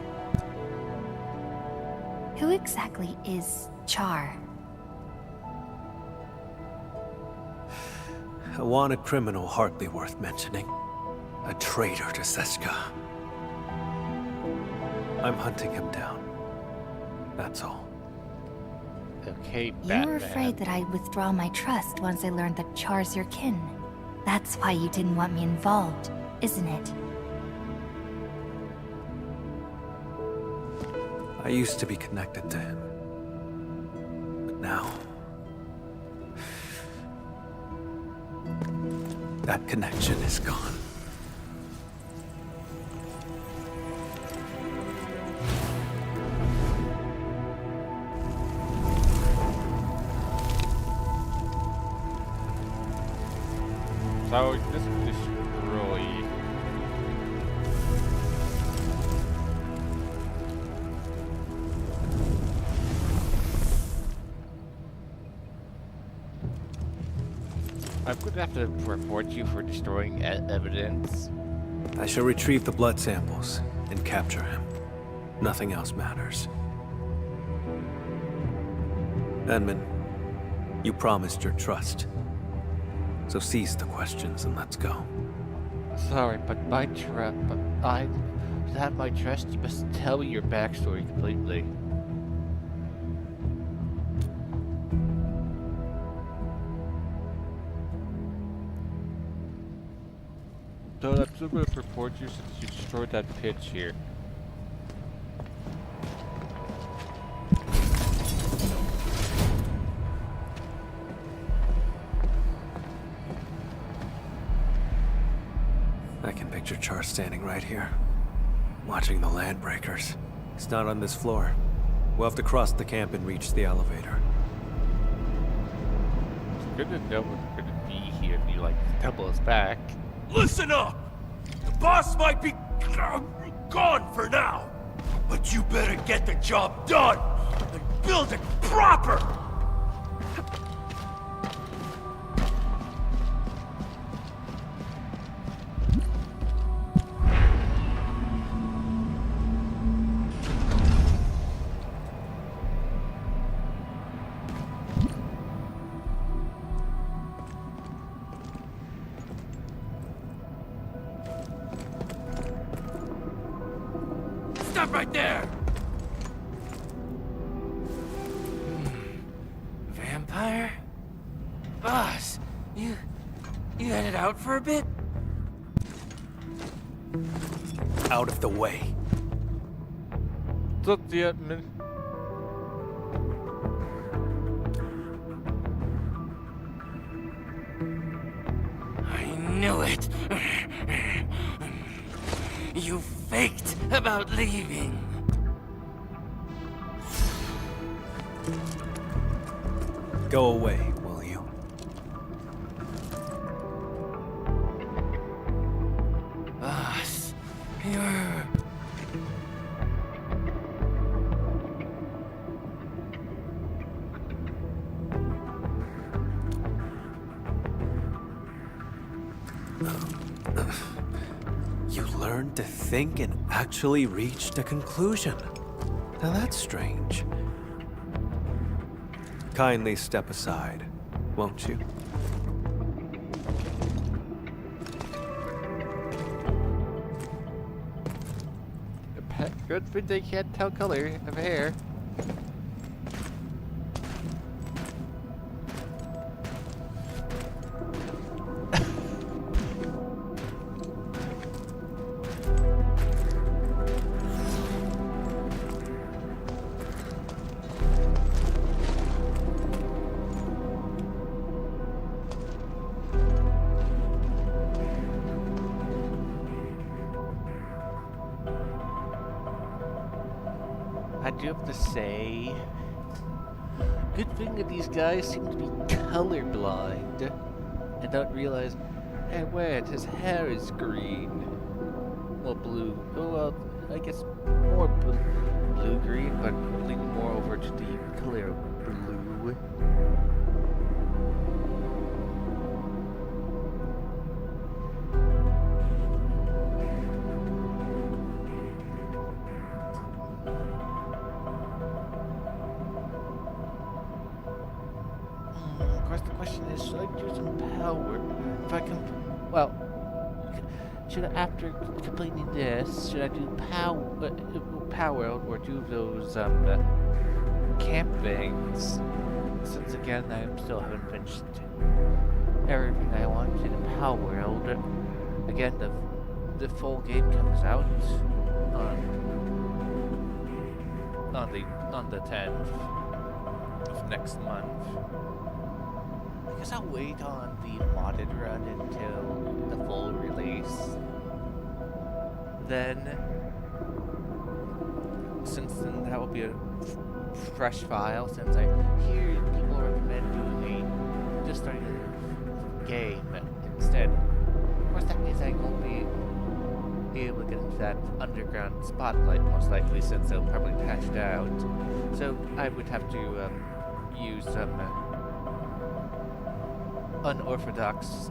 Who exactly is Char? A wanted criminal hardly worth mentioning. A traitor to Seska. I'm hunting him down. That's all. Okay, You Batman. were afraid that I'd withdraw my trust once I learned that Char's your kin. That's why you didn't want me involved, isn't it? I used to be connected to him. But now... that connection is gone. So this destroy. I'm going to have to report you for destroying evidence. I shall retrieve the blood samples and capture him. Nothing else matters. Edmund, you promised your trust. So cease the questions and let's go. Sorry, but to have my trust, you must tell me your backstory completely. So I'm still going to report you since you destroyed that pitch here. I can picture Char standing right here, watching the land breakers. He's not on this floor. We'll have to cross the camp and reach the elevator. It's good to know we're going to be here if you, like, double us back. Listen up! The boss might be gone for now, but you better get the job done and build it proper! Step right there! Vampire? Boss, you headed out for a bit? Out of the way. Tot the admin. I knew it. You faked about leaving. Go away, will you? Boss, you're... You learned to think and actually reached a conclusion. Now that's strange. Kindly step aside, won't you? Good thing they can't tell color of hair. I do have to say, good thing that these guys seem to be colorblind and don't realize, hey wait, his hair is green. Well, blue. Oh, well, I guess more blue-green, but leaning more over to the color of blue. Of course, the question is, should I do some power? If I can, well, should I, after completing this, should I do power or do those camp things? Since again, I still haven't finished everything I wanted in Power World. Again, the full game comes out on the 10th of next month. I guess I'll wait on the modded run until the full release. Then, since then that will be a fresh file, since I hear people recommend doing just starting a game instead. Of course, that means I won't be able to get into that underground spotlight most likely, since they'll probably patch it out. So I would have to use some unorthodox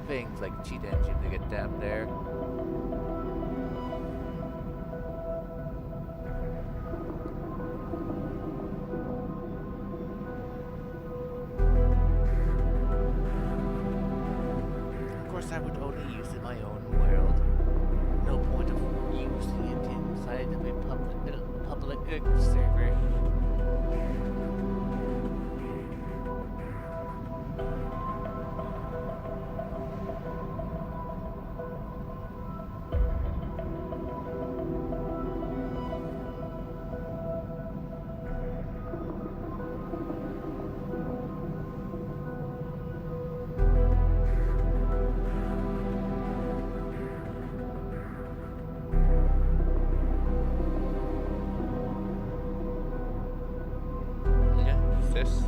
things like cheat engine to get down there. Of course, I would only use it in my own world. No point of using it inside of a public server. This.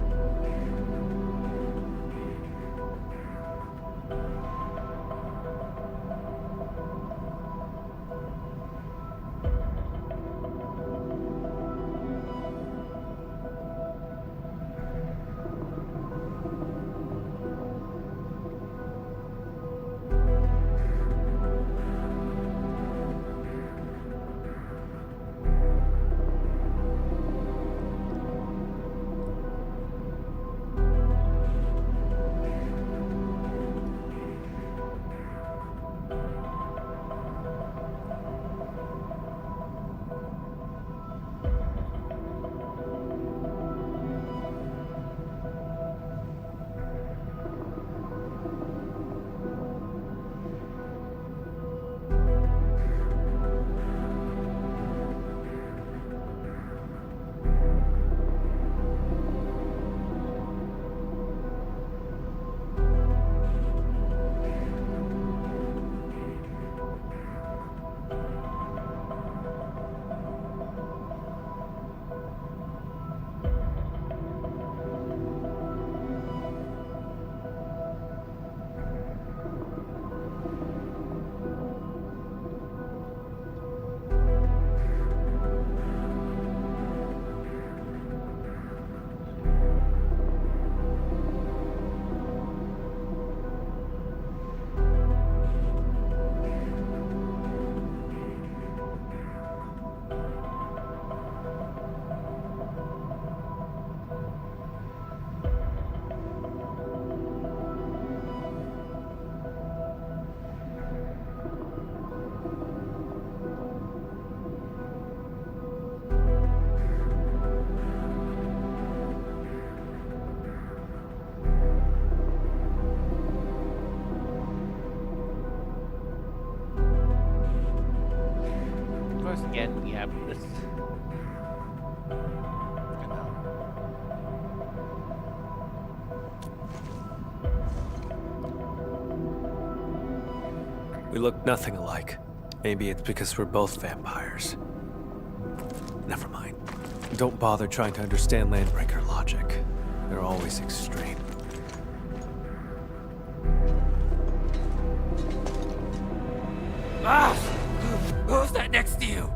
We look nothing alike. Maybe it's because we're both vampires. Never mind. Don't bother trying to understand Landbreaker logic. They're always extreme. Ah! Who's that next to you?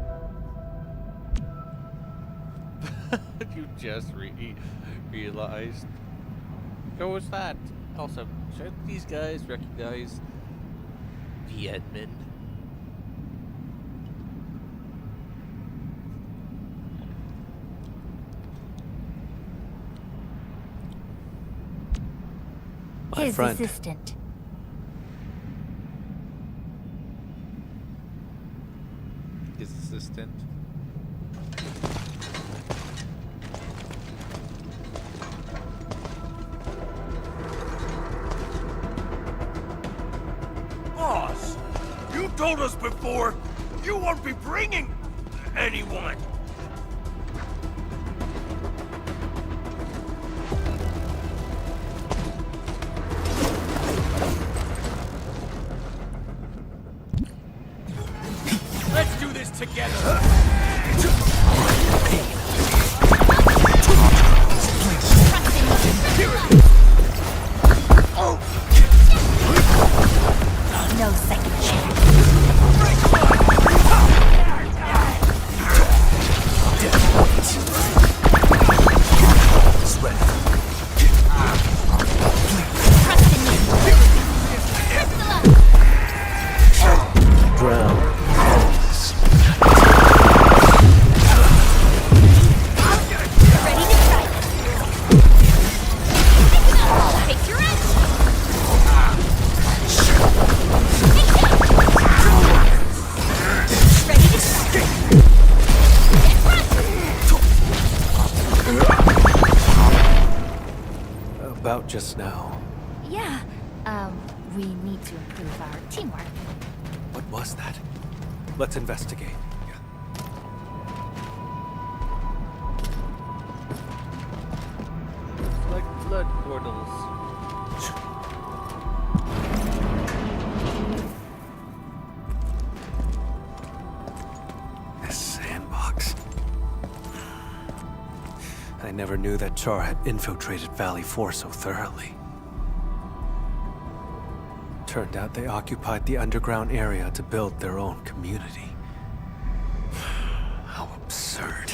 You just realized. Who was that? Also, should these guys recognize the Edmund? My His friend. assistant. His assistant. Boss, you told us before you won't be bringing anyone. Let's do this together. No second chance. Drown. Ready to strike. Take your edge. Ready to strike. About just now. Yeah, we need to improve our teamwork. What was that? Let's investigate. It's like blood portals. This sandbox. I never knew that Char had infiltrated Valley 4 so thoroughly. Turned out they occupied the underground area to build their own community. How absurd.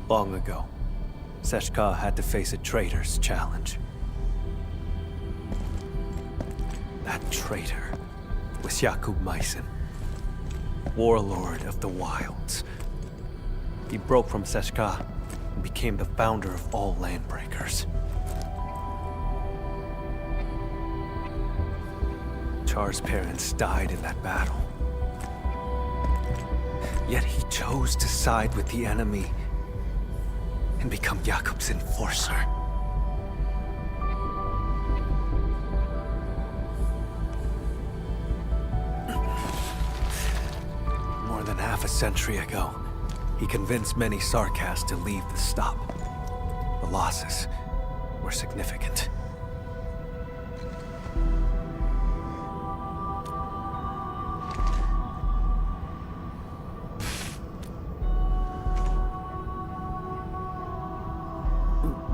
Long ago, Seshka had to face a traitor's challenge. That traitor was Jakub Meissen, warlord of the wilds. He broke from Seshka and became the founder of all Landbreakers. Char's parents died in that battle. Yet he chose to side with the enemy and become Jakub's enforcer. More than half a century ago, he convinced many Sarkas to leave the stop. The losses were significant.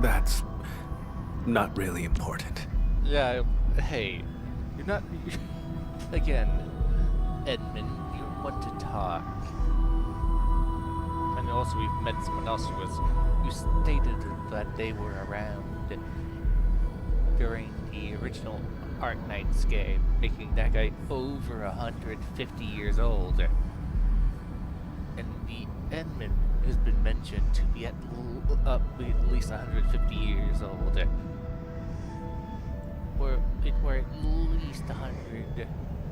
That's not really important. Yeah, hey, you're not. Again, Edmund, you want to talk. And also, we've met someone else who stated that they were around during the original Arknights game, making that guy over 150 years old. And the Edmund has been mentioned to be at least 150 years old. Or at least 100,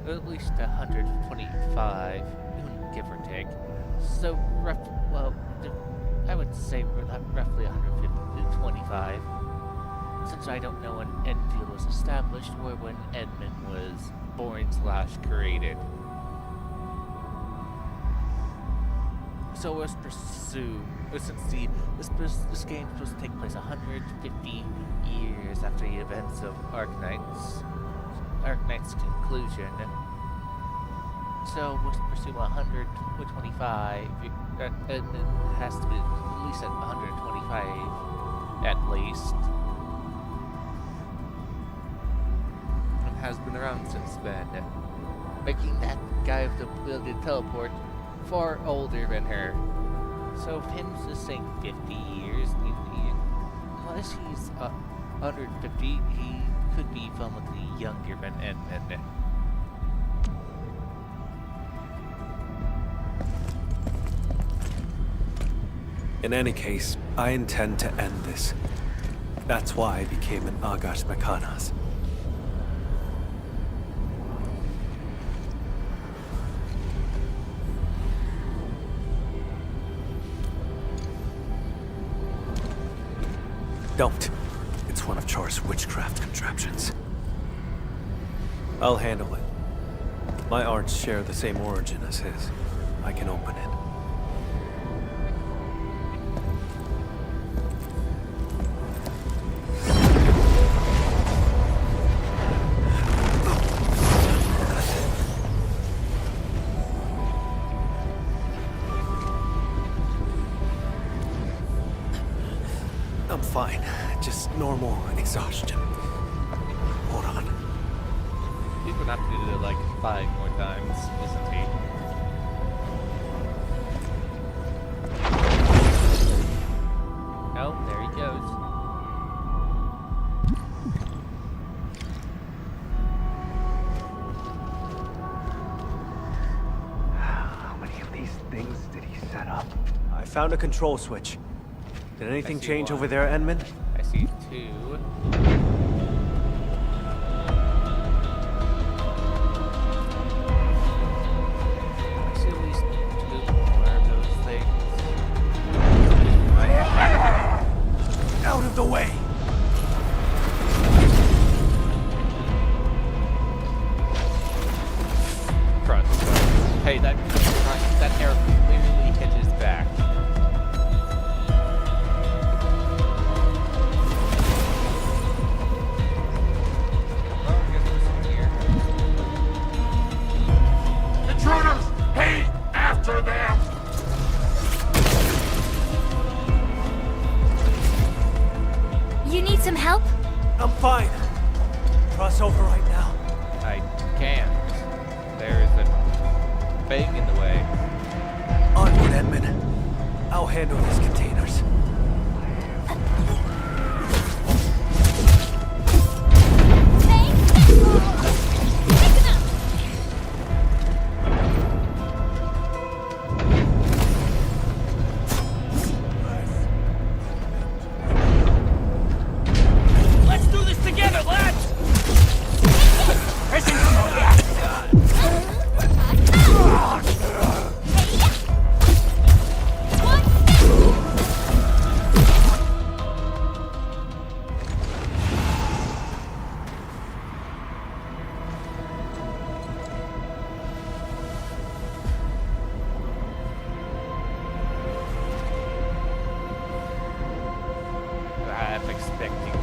at least 125, give or take. So, I would say roughly 125. Since I don't know when Enfield was established or when Edmund was born/created. So let's pursue. Since this game is supposed to take place 150 years after the events of Arknights' conclusion. So we'll pursue 125, and it has to be at least at 125, at least. And has been around since then, making that guy with the ability to teleport far older than her. So if him's just saying 50 years, unless he's 150, he could be relatively younger than Edmund. In any case, I intend to end this. That's why I became an Agash Mekanas. Don't. It's one of Char's witchcraft contraptions. I'll handle it. My arts share the same origin as his. I can open it. I'm fine. Just normal exhaustion. Hold on. He's gonna have to do it like 5 more times, isn't he? Oh, there he goes. How many of these things did he set up? I found a control switch. Did anything change over there, Edmund? I see 2. I see at least 2 more of those things. Out of the way! Front. Hey, that arrow clearly hit his back. Intruders! Hey, after them! You need some help? I'm fine. Cross over right now. I can't. There's a thing in the way. Onward, Edmund. I'll handle these containers. Let's do this together, lads! I'm expecting it.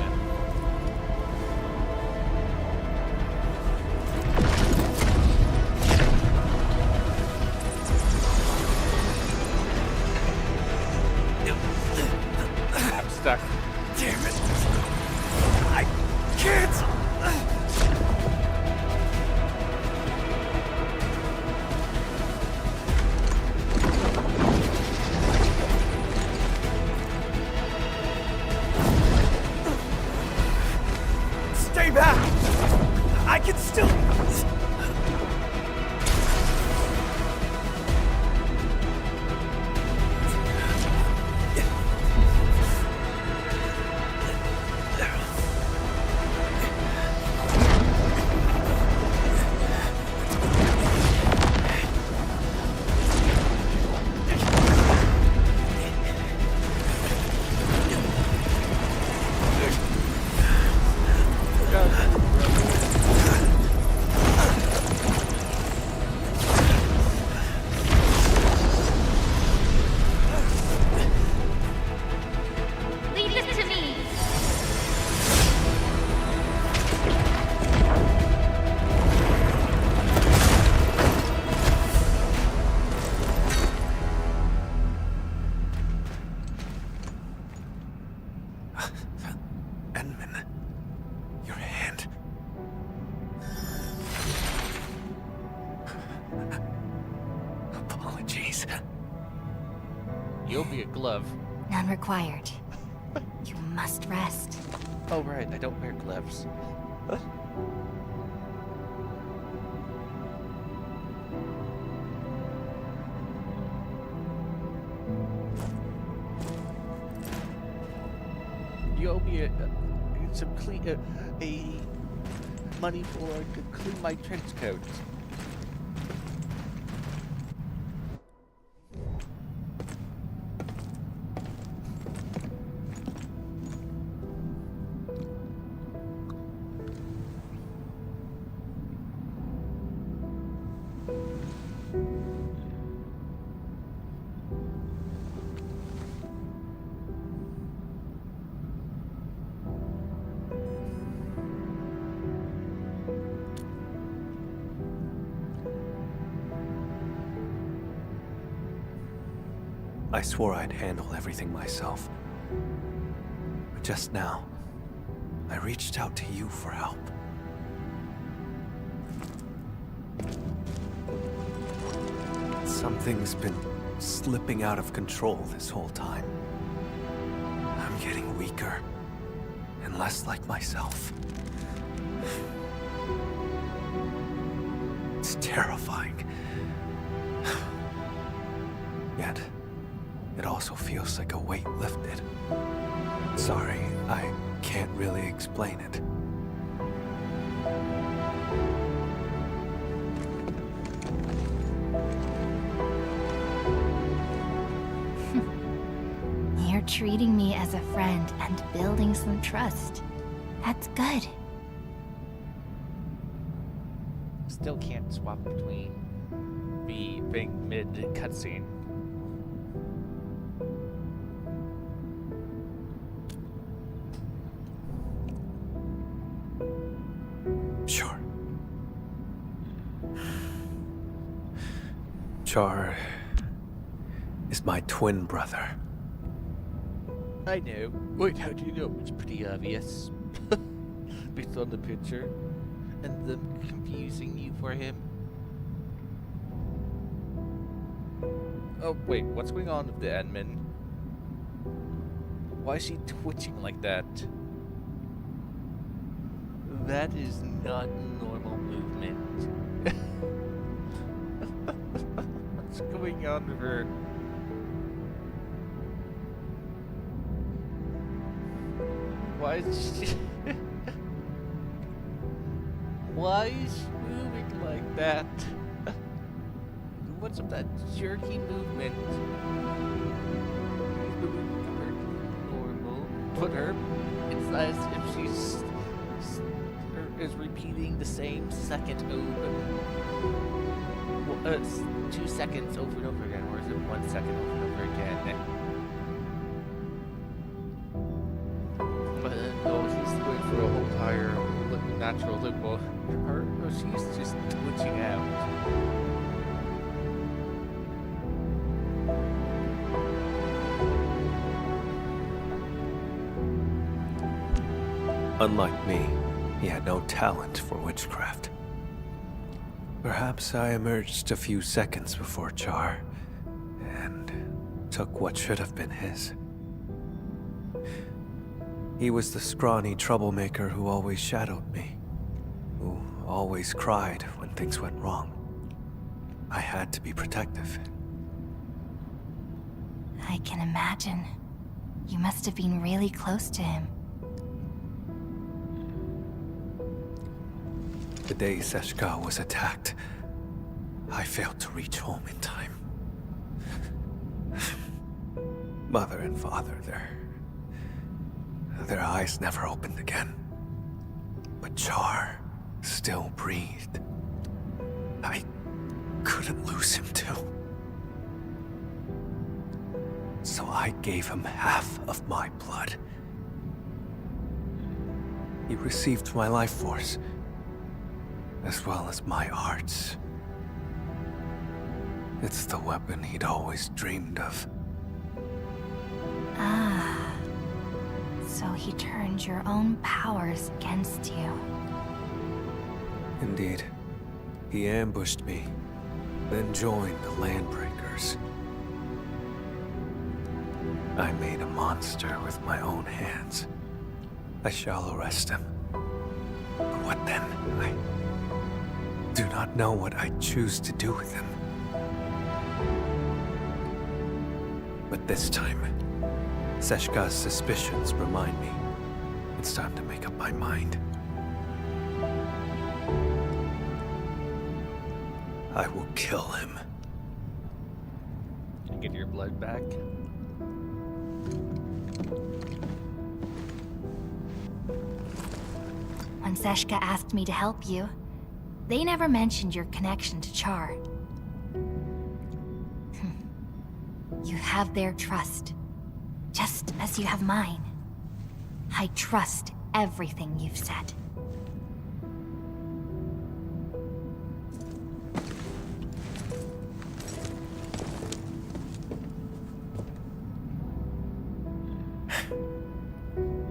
I'm stuck. Damn it! I can't! Stay back! I can still... Enman. Your hand. Apologies. You owe me a glove. None required. You must rest. Oh right, I don't wear gloves. You owe me some money to clean my trench coat. I swore I'd handle everything myself. But just now, I reached out to you for help. Something's been slipping out of control this whole time. I'm getting weaker and less like myself. It's terrifying. Yet, it also feels like a weight lifted. Sorry, I can't really explain it. You're treating me as a friend and building some trust. That's good. Still can't swap between me being mid cutscene. Sure. Char is my twin brother. I know. Wait, how do you know? It's pretty obvious. Based on the picture. And them confusing you for him. Oh, wait, what's going on with the admin? Why is she twitching like that? That is not normal movement. What's going on with her? Why is she... Why is she moving like that? What's up that jerky movement? She's moving normal. But her, it's as if she's is repeating the same second over. 2 seconds over and over again, or is it 1 second over and over again? No, she's going for a whole higher natural look. Well, she's just twitching out. Unlike me, he had no talent for witchcraft. Perhaps I emerged a few seconds before Char, and took what should have been his. He was the scrawny troublemaker who always shadowed me, who always cried when things went wrong. I had to be protective. I can imagine. You must have been really close to him. The day Seshka was attacked, I failed to reach home in time. Mother and father, their eyes never opened again. But Char still breathed. I couldn't lose him too. So I gave him half of my blood. He received my life force, as well as my arts. It's the weapon he'd always dreamed of. Ah. So he turned your own powers against you. Indeed. He ambushed me, then joined the Landbreakers. I made a monster with my own hands. I shall arrest him. But what then? I do not know what I choose to do with him. But this time, Seshka's suspicions remind me it's time to make up my mind. I will kill him. And get your blood back. When Seshka asked me to help you, they never mentioned your connection to Char. You have their trust, just as you have mine. I trust everything you've said.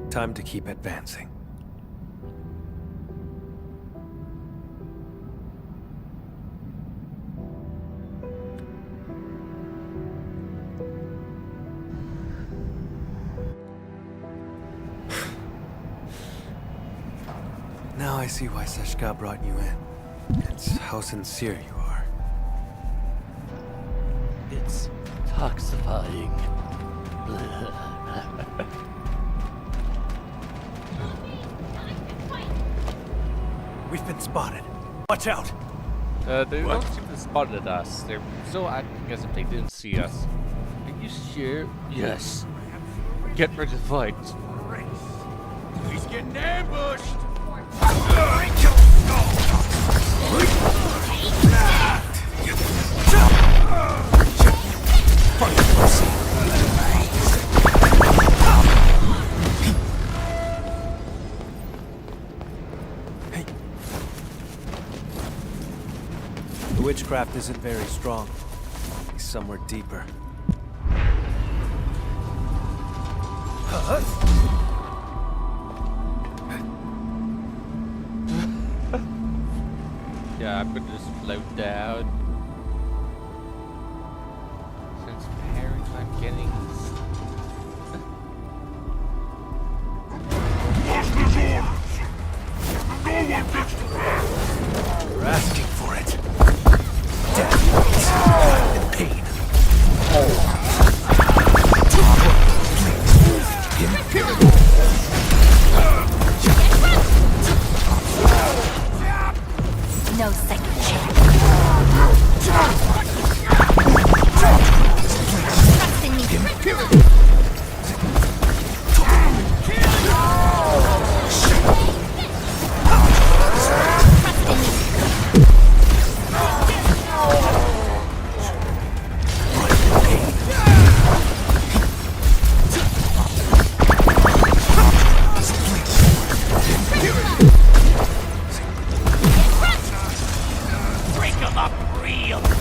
Time to keep advancing. Now I see why Seshka brought you in. It's how sincere you are. It's toxifying. We've been spotted. Watch out! They don't seem to have spotted us. They're so acting as if they didn't see us. Are you sure? Yes. Get ready to fight. He's getting ambushed! The witchcraft isn't very strong. He's somewhere deeper. Yeah, I'm gonna just float down. Since parents I'm getting. You're asking for it. Death and pain. No second chance. Trust in me. Break him up real good.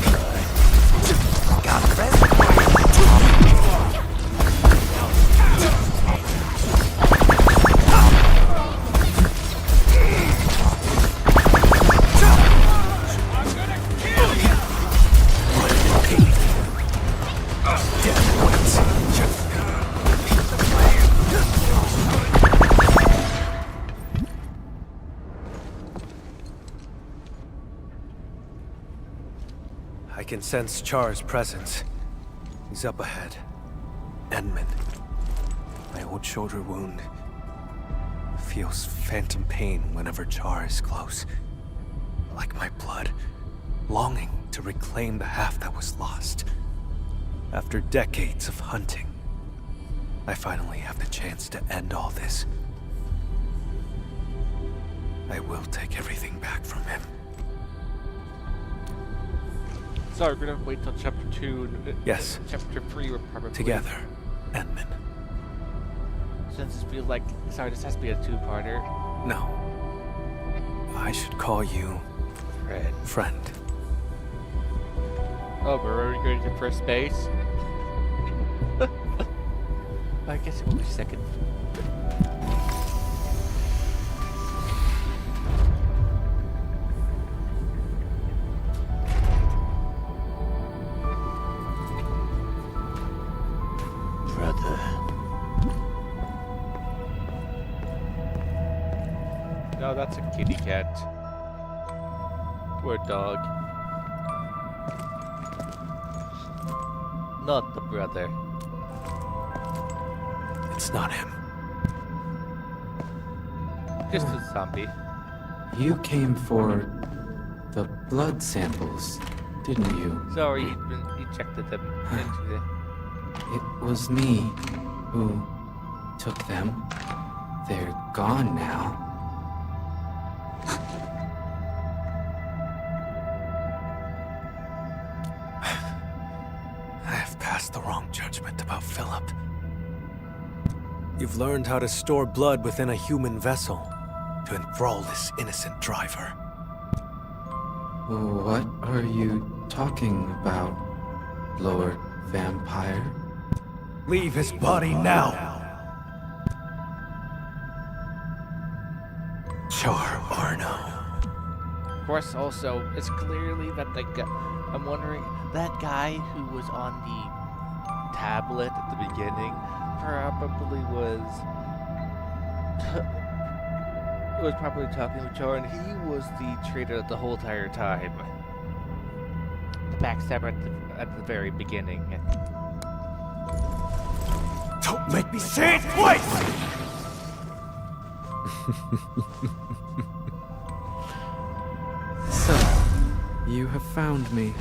I can sense Char's presence. He's up ahead. Edmund. My old shoulder wound feels phantom pain whenever Char is close. Like my blood, longing to reclaim the half that was lost. After decades of hunting, I finally have the chance to end all this. I will take everything back from him. Sorry, we're gonna wait till chapter 2. Yes. Chapter 3 we're probably Together, Edmund. Since it feels like, sorry, this has to be a two-parter. No. I should call you friend. Oh, we're already going to first base. I guess it will be second. No, that's a kitty cat. Or a dog. Not the brother. It's not him. Just a zombie. You came for the blood samples, didn't you? Sorry, you ejected them into the... It was me who took them. They're gone now. I have passed the wrong judgment about Philip. You've learned how to store blood within a human vessel to enthrall this innocent driver. What are you talking about, Lord Vampire? Leave his body now! Char Arno. Of course, also, it's clearly that the guy... I'm wondering, that guy who was on the tablet at the beginning probably was probably talking with Char, and he was the traitor the whole entire time. The backstabber at the very beginning. Don't make me say it twice! So, you have found me.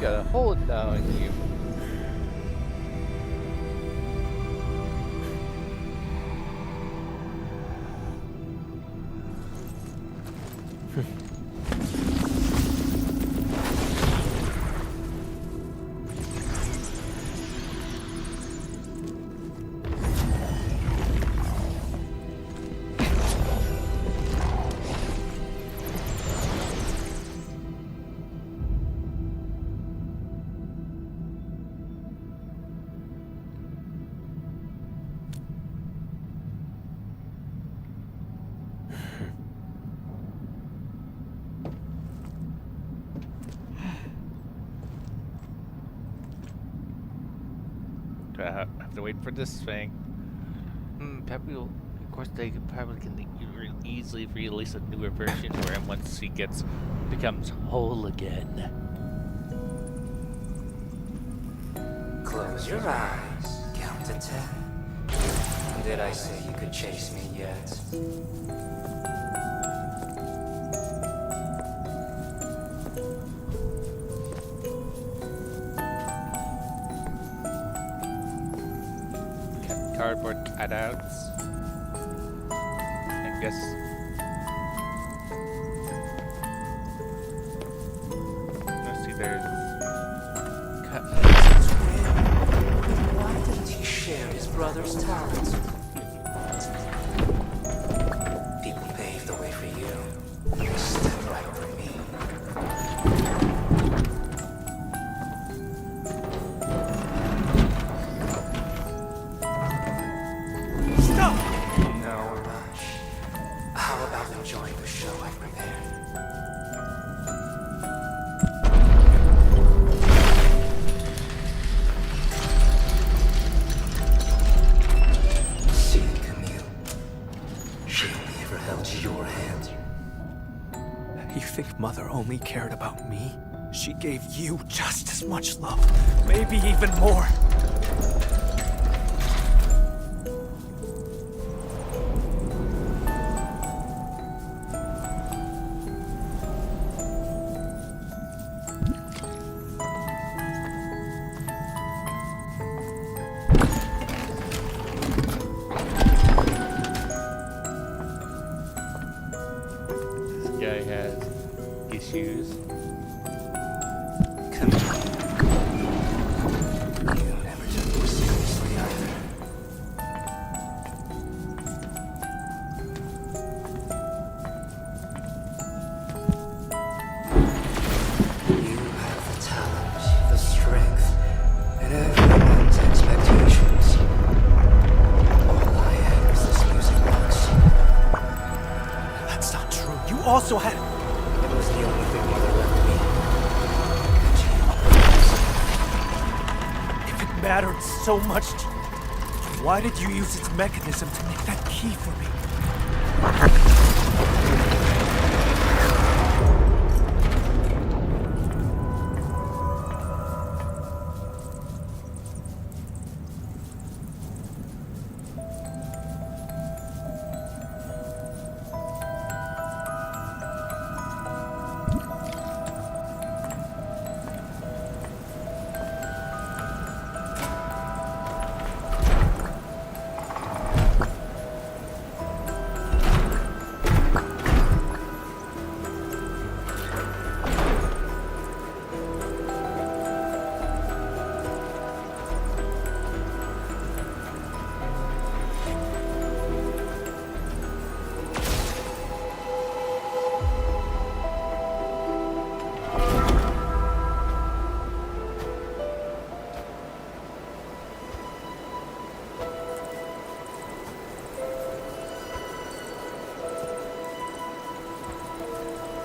Got a hole down you. Do I have to wait for this thing? Probably will, of course, they probably can easily release a newer version for him once he becomes whole again. Close your eyes. Count to 10. Did I say you could chase me yet? Cardboard cutouts. I guess. Let's see, there's Why didn't he share his brother's talent? People paved the way for you. They stepped right over me. No rush. How about enjoying the show I prepared? You think Mother only cared about me? She gave you just as much love, maybe even more. This guy has issues. Come on. You never took me seriously either. You have the talent, the strength, and everyone's expectations. All I had was this music box. That's not true. You also had... It was the only thing Mother left me. If it mattered so much to you, why did you use its mechanism to make that key for me?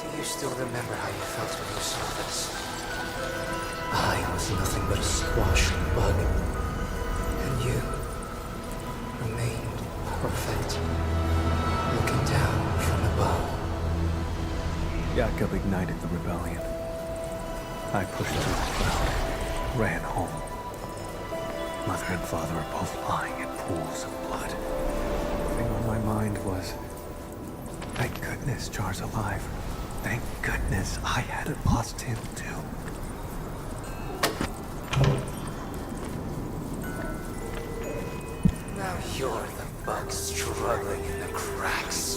Do you still remember how you felt when you saw this? I was nothing but a squashing bug. And you remained perfect, looking down from above. Jacob ignited the rebellion. I pushed through the crowd, ran home. Mother and father are both lying in pools of blood. The thing on my mind was, thank goodness Jar's alive. Thank goodness I hadn't lost him too. Now you're the bug struggling in the cracks.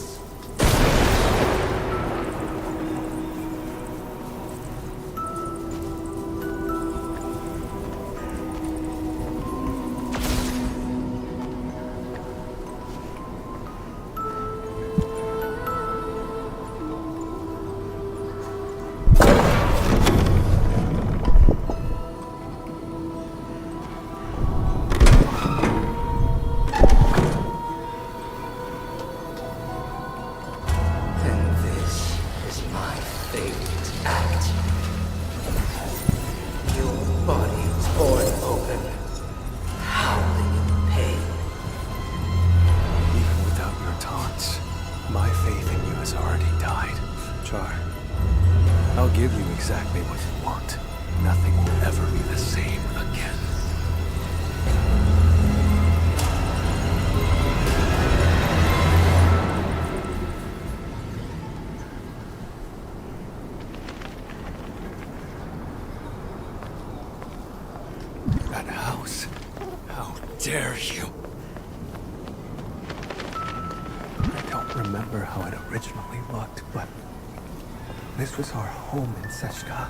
I'll give you exactly what you want. Nothing will ever be the same again. That house. How dare you? I don't remember how it originally looked, but this was our home in Seshka.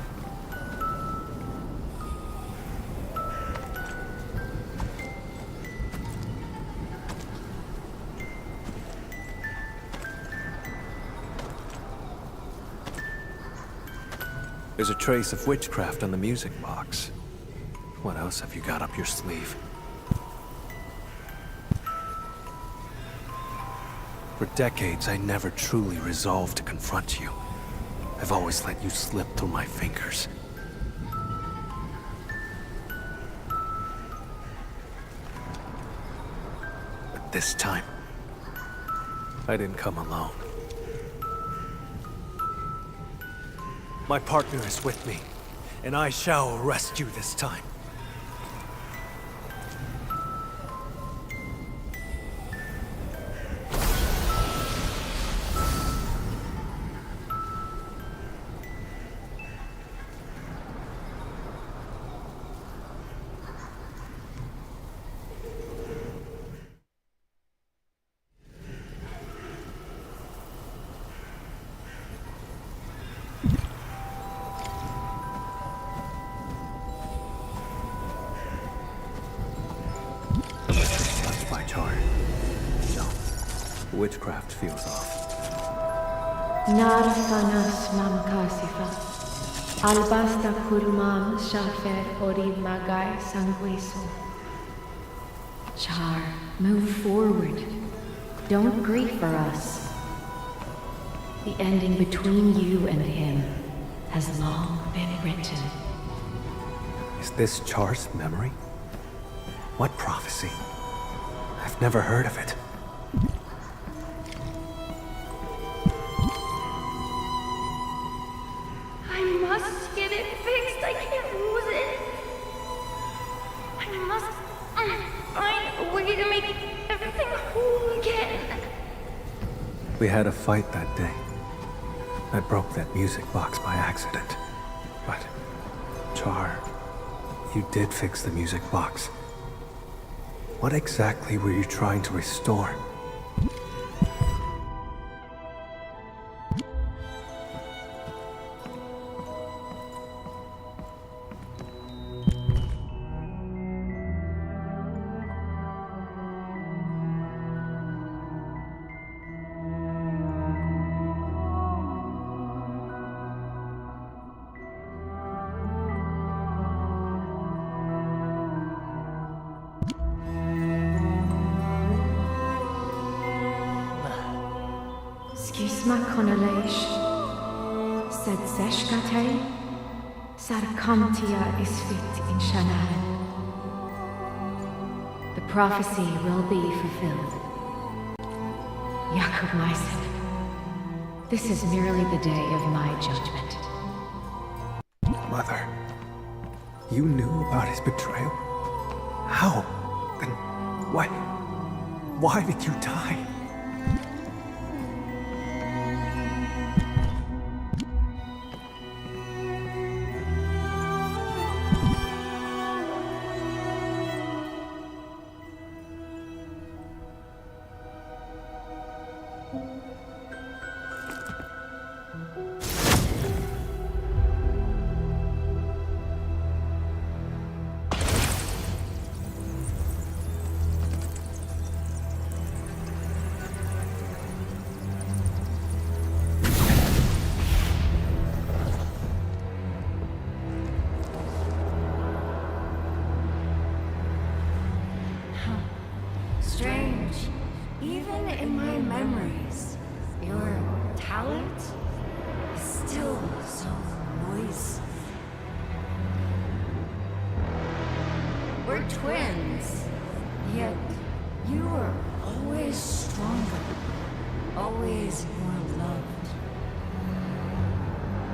There's a trace of witchcraft on the music box. What else have you got up your sleeve? For decades, I never truly resolved to confront you. I've always let you slip through my fingers. But this time, I didn't come alone. My partner is with me, and I shall arrest you this time. Witchcraft feels off. Narfanas mamkasifa. Albasta kulmam shafer ori magai sangueso. Char, move forward. Don't grieve for us. The ending between you and him has long been written. Is this Char's memory? What prophecy? I've never heard of it. I must get it fixed. I can't lose it. I must find a way to make everything whole again. We had a fight that day. I broke that music box by accident. But, Char, you did fix the music box. What exactly were you trying to restore? Skisma konolaish, sed seshkatei, sarkamtia is fit in Shanaan. The prophecy will be fulfilled. Jakob Meisen, this is merely the day of my judgment. Mother, you knew about his betrayal? How? Then why did you die? Strange. Even in my memories, your talent is still so noisy. We're twins, yet you were always stronger, always more loved.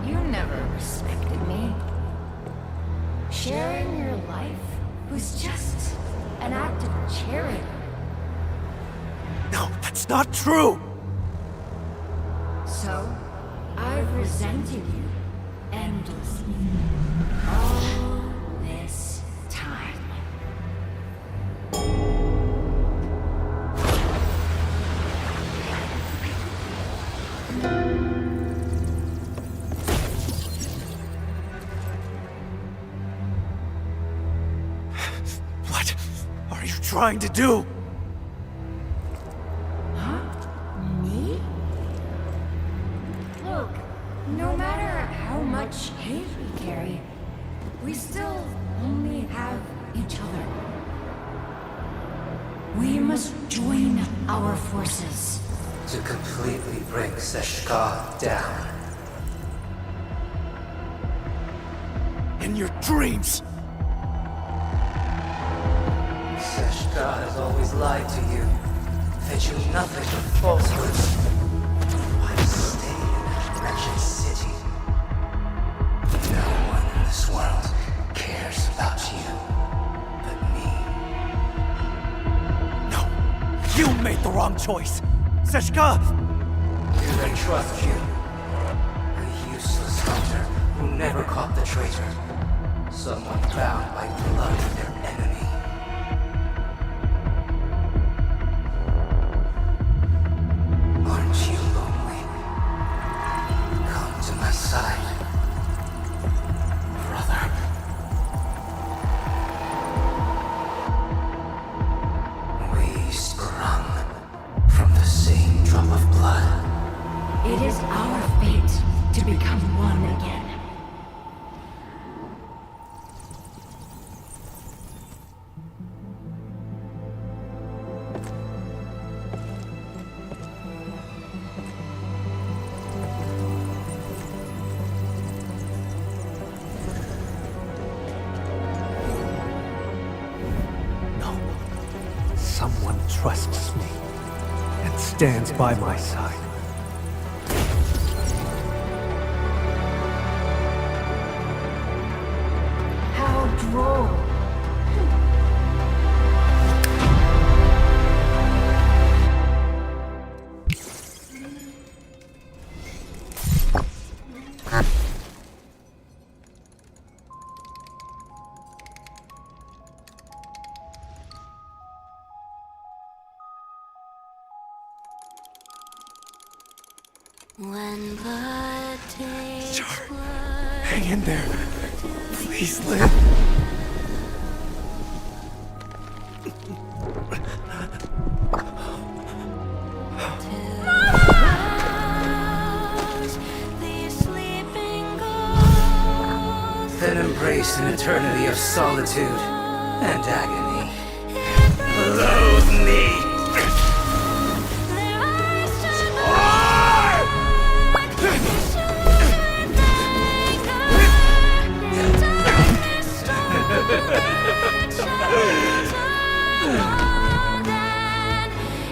You never respected me. Sharing your life was just an act of charity. No, that's not true! So, I've resented you endlessly. All this time. What are you trying to do? No matter how much hate we carry, we still only have each other. We must join our forces. To completely bring Seshka down. In your dreams! Seshka has always lied to you, fed you nothing but falsehoods. Why stay in that wretched city? wrong choice. Seshka! You can trust you. A useless hunter who never caught the traitor. Someone bound by blood of their enemy. Aren't you lonely? Come to my side, brother. We sprung from the same drop of blood. It is our fate to become one again. No. Someone trusts me and stands by my side. How droll. When blood takes blood. Hang in there. Please live. Then embrace an eternity of solitude and agony. Loathe me!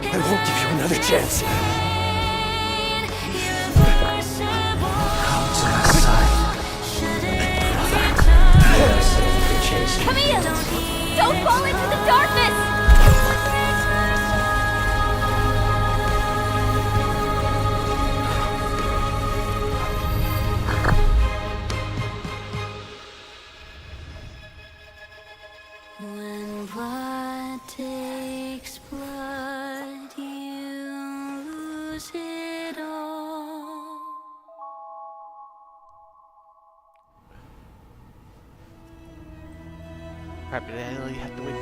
I won't give you another chance. Come to my side, brother. Camille! Don't fall into the darkness! When blood takes blood, you lose it all. Crap, did I only have to wait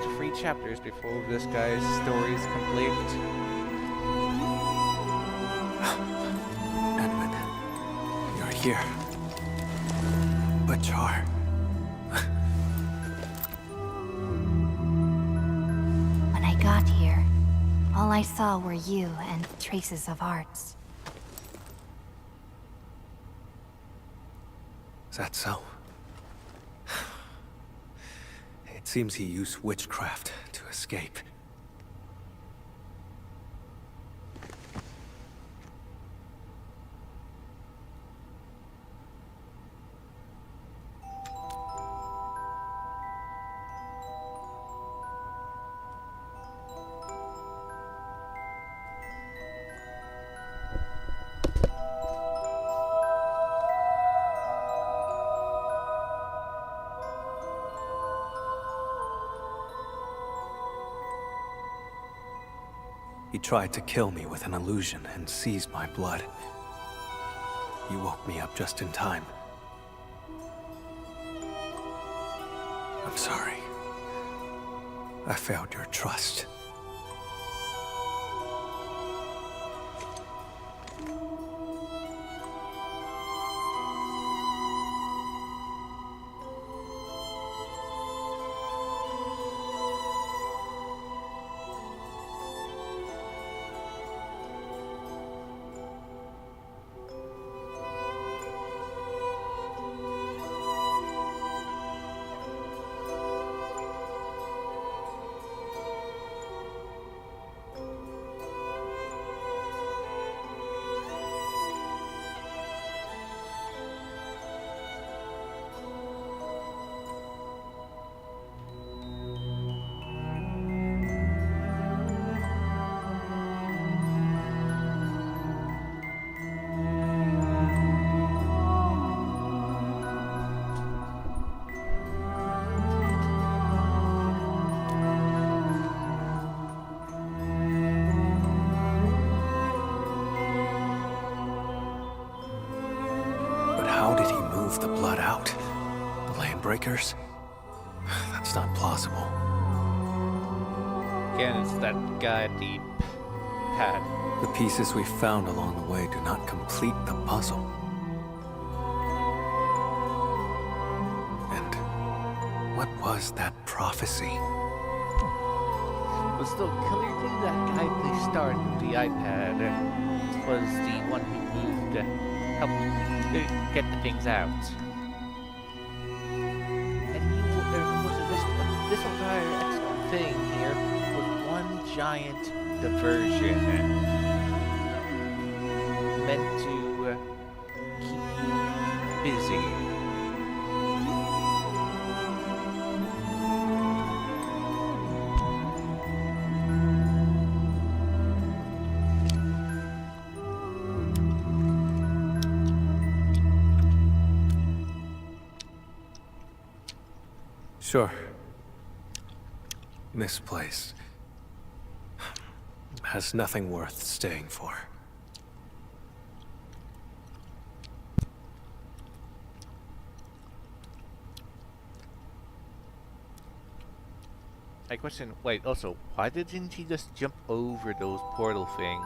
2 to 3 chapters before this guy's story is complete? Edmund, you're here. But Char... When I got here, all I saw were you and traces of hearts. Is that so? It seems he used witchcraft to escape. He tried to kill me with an illusion and seized my blood. You woke me up just in time. I'm sorry. I failed your trust. How did he move the blood out? The landbreakers? That's not plausible. Again, it's that guy at the pad. The pieces we found along the way do not complete the puzzle. And what was that prophecy? It was still clearly that guy they started with the iPad was the one who moved, helped get the things out. And this entire thing here was one giant diversion meant to keep you busy. Sure. This place has nothing worth staying for. I question, wait, also, why didn't he just jump over those portal things?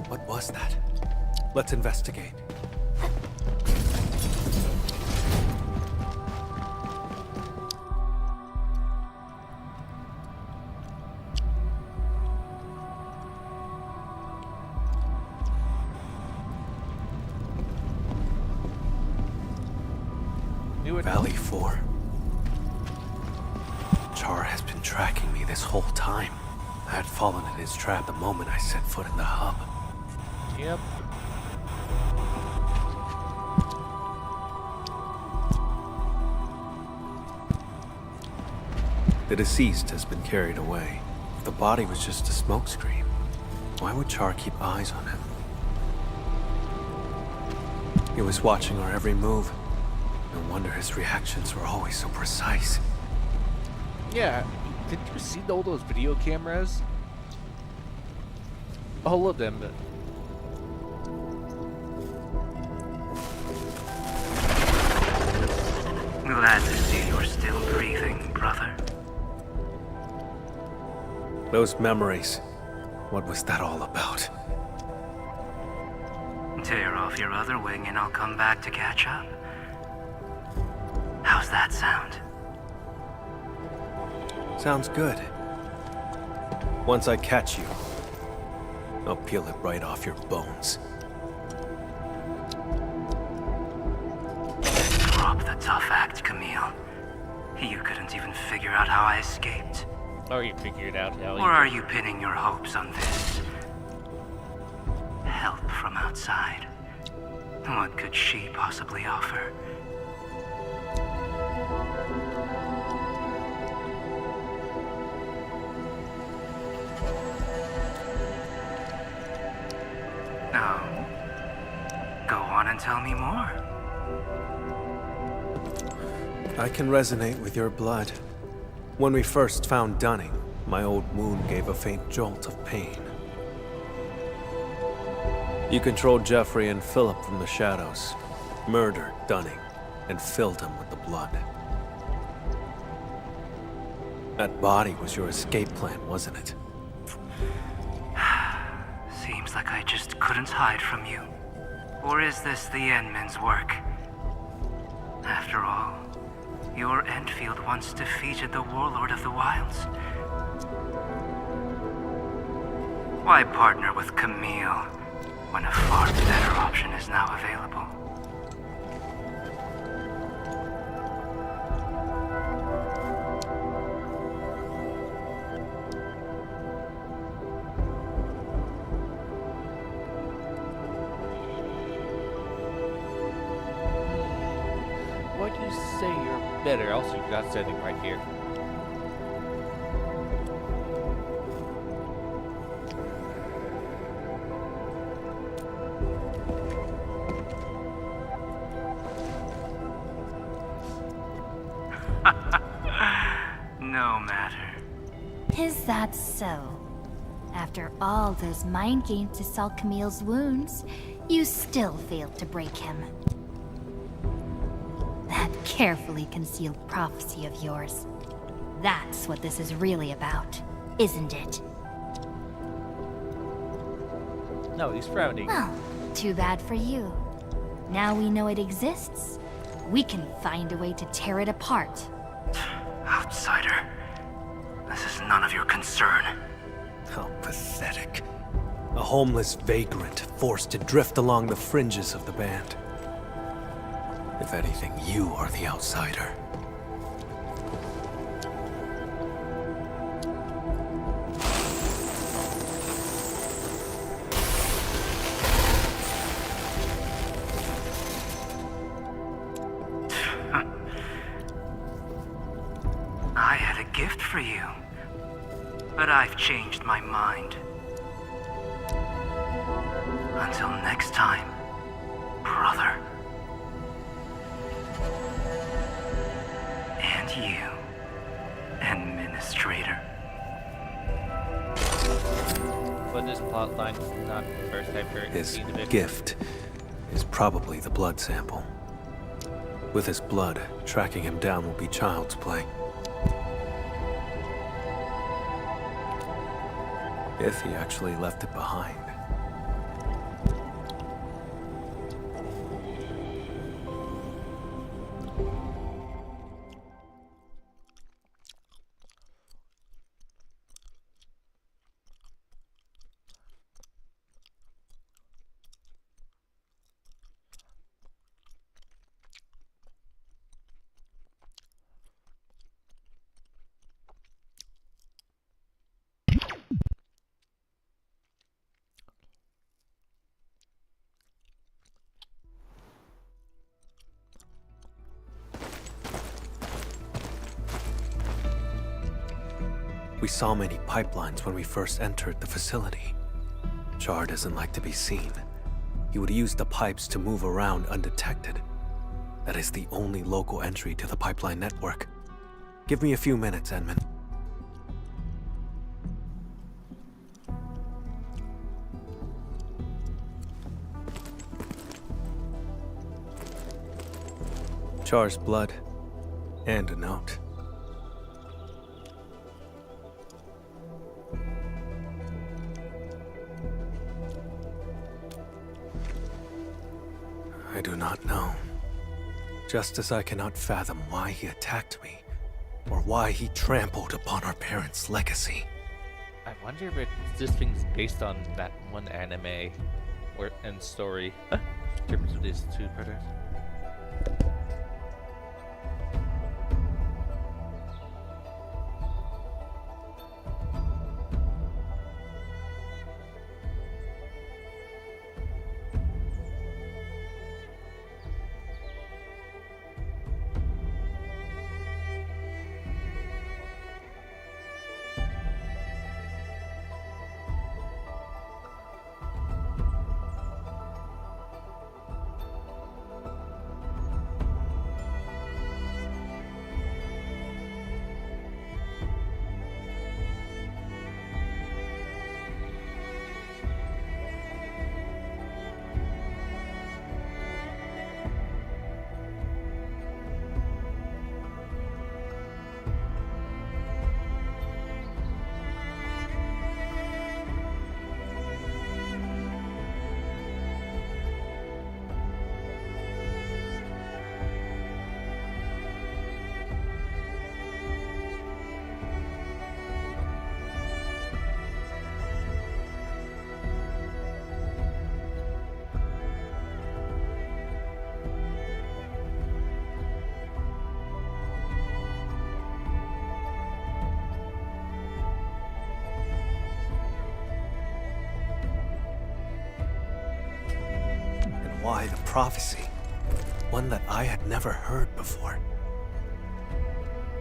What was that? Let's investigate. Valley 4. Char has been tracking me this whole time. I had fallen in his trap the moment I set foot in the hub. Yep. The deceased has been carried away. If the body was just a smokescreen, why would Char keep eyes on him? He was watching our every move. No wonder his reactions were always so precise. Yeah, did you see all those video cameras? All of them. Glad to see you're still breathing, brother. Those memories. What was that all about? Tear off your other wing and I'll come back to catch up. How's that sound? Sounds good. Once I catch you, I'll peel it right off your bones. Drop the tough act, Camille. You couldn't even figure out how I escaped. Or you figured out how. Or are you pinning your hopes on this? Help from outside. What could she possibly offer? No. Go on and tell me more. I can resonate with your blood. When we first found Dunning, my old wound gave a faint jolt of pain. You controlled Jeffrey and Philip from the shadows. murdered Dunning and filled him with the blood. That body was your escape plan, wasn't it? Seems like I just couldn't hide from you. Or is this the Endmen's work? After all, your Endfield once defeated the Warlord of the Wilds. Why partner with Camille when a far better option is now available? Why do you say you're better? Also, you've got standing right here. No matter. Is that so? After all those mind games to salve Camille's wounds, you still failed to break him. That carefully concealed prophecy of yours. That's what this is really about, isn't it? No, he's frowning. Well, too bad for you. Now we know it exists, we can find a way to tear it apart. Outsider. This is none of your concern. How pathetic. A homeless vagrant forced to drift along the fringes of the band. If anything, you are the outsider. I had a gift for you, but I've changed my mind. Until next time, brother. And you, Administrator. But this plotline is not the first I've heard His seen of it. gift is probably the blood sample. With his blood, tracking him down will be child's play. If he actually left it behind. We saw many pipelines when we first entered the facility. Char doesn't like to be seen. He would use the pipes to move around undetected. That is the only local entry to the pipeline network. Give me a few minutes, Edmund. Char's blood, and a note. I do not know. Just as I cannot fathom why he attacked me, or why he trampled upon our parents' legacy. I wonder if this thing's based on that one anime and story. In terms of these two brothers. prophecy. One that I had never heard before.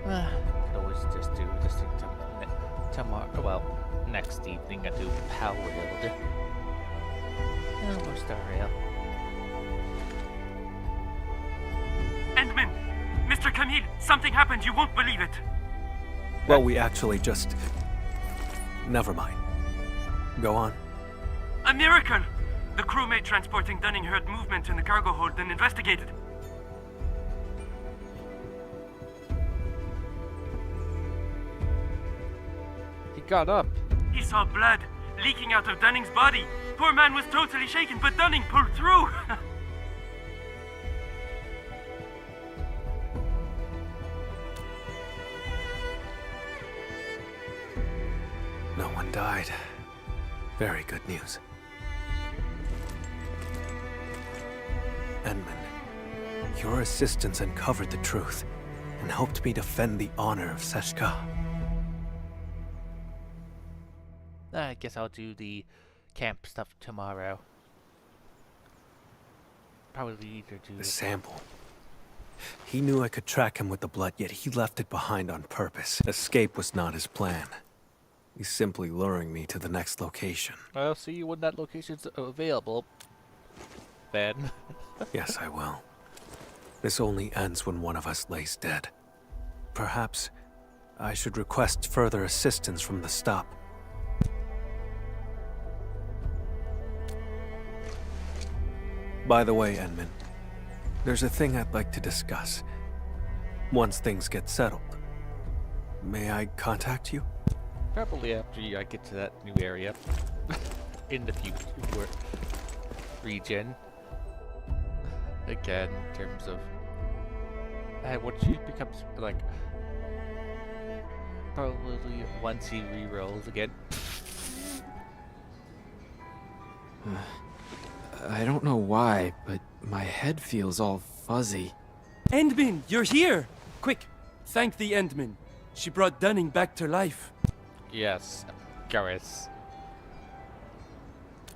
Could always just do this thing tomorrow. Well, next evening I do Power Build. Or Star Rail. Endman! Mr. Camille, something happened, you won't believe it! Well, we actually just... Never mind. Go on. A miracle! The crewmate transporting Dunning heard movement in the cargo hold and investigated. He got up. He saw blood leaking out of Dunning's body. Poor man was totally shaken, but Dunning pulled through. No one died. Very good news. Endman, your assistance uncovered the truth and helped me defend the honor of Seshka. I guess I'll do the camp stuff tomorrow. Probably either do The sample. He knew I could track him with the blood, yet he left it behind on purpose. Escape was not his plan. He's simply luring me to the next location. I'll see you when that location's available, Ben. Yes, I will. This only ends when one of us lays dead. Perhaps I should request further assistance from the stop. By the way, Endman, there's a thing I'd like to discuss. Once things get settled, may I contact you? Probably after I get to that new area. In the future region. Again, in terms of... once he becomes, like... Probably once he re-rolls again. I don't know why, but my head feels all fuzzy. Endman, you're here! Quick, thank the Endman. She brought Dunning back to life. Yes, Garrus.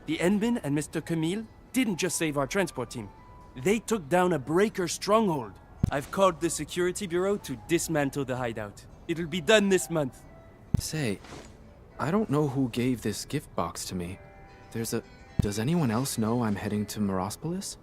The Endman and Mr. Camille didn't just save our transport team. They took down a breaker stronghold. I've called the security bureau to dismantle the hideout. It'll be done this month. Say, I don't know who gave this gift box to me. Does anyone else know I'm heading to Morospolis?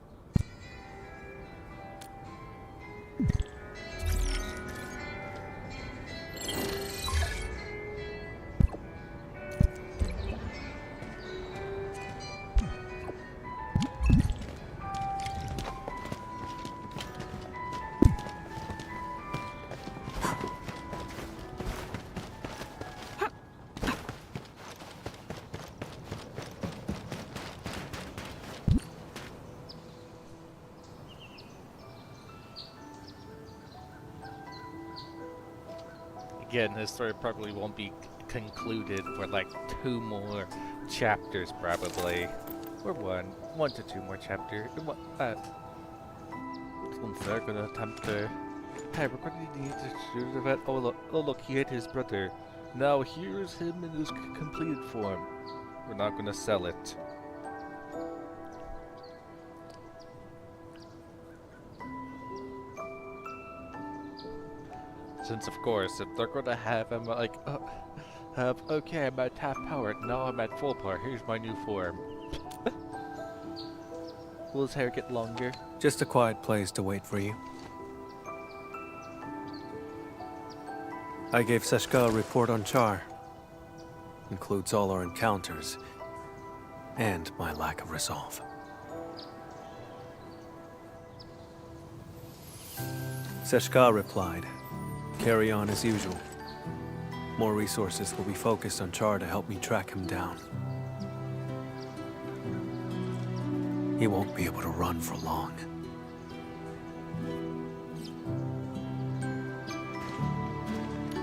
Again, this story probably won't be concluded for like 2 more chapters, probably. Or 1 to 2 more chapters. They're gonna attempt to... Hey, we're gonna need to shoot event. Oh look, he hit his brother. Now here's him in his completed form. We're not gonna sell it. Since, of course, if they're gonna have him, like, okay, I'm at half power, now I'm at full power, here's my new form. Will his hair get longer? Just a quiet place to wait for you. I gave Seshka a report on Char. Includes all our encounters, and my lack of resolve. Seshka replied, "Carry on as usual. More resources will be focused on Char to help me track him down. He won't be able to run for long."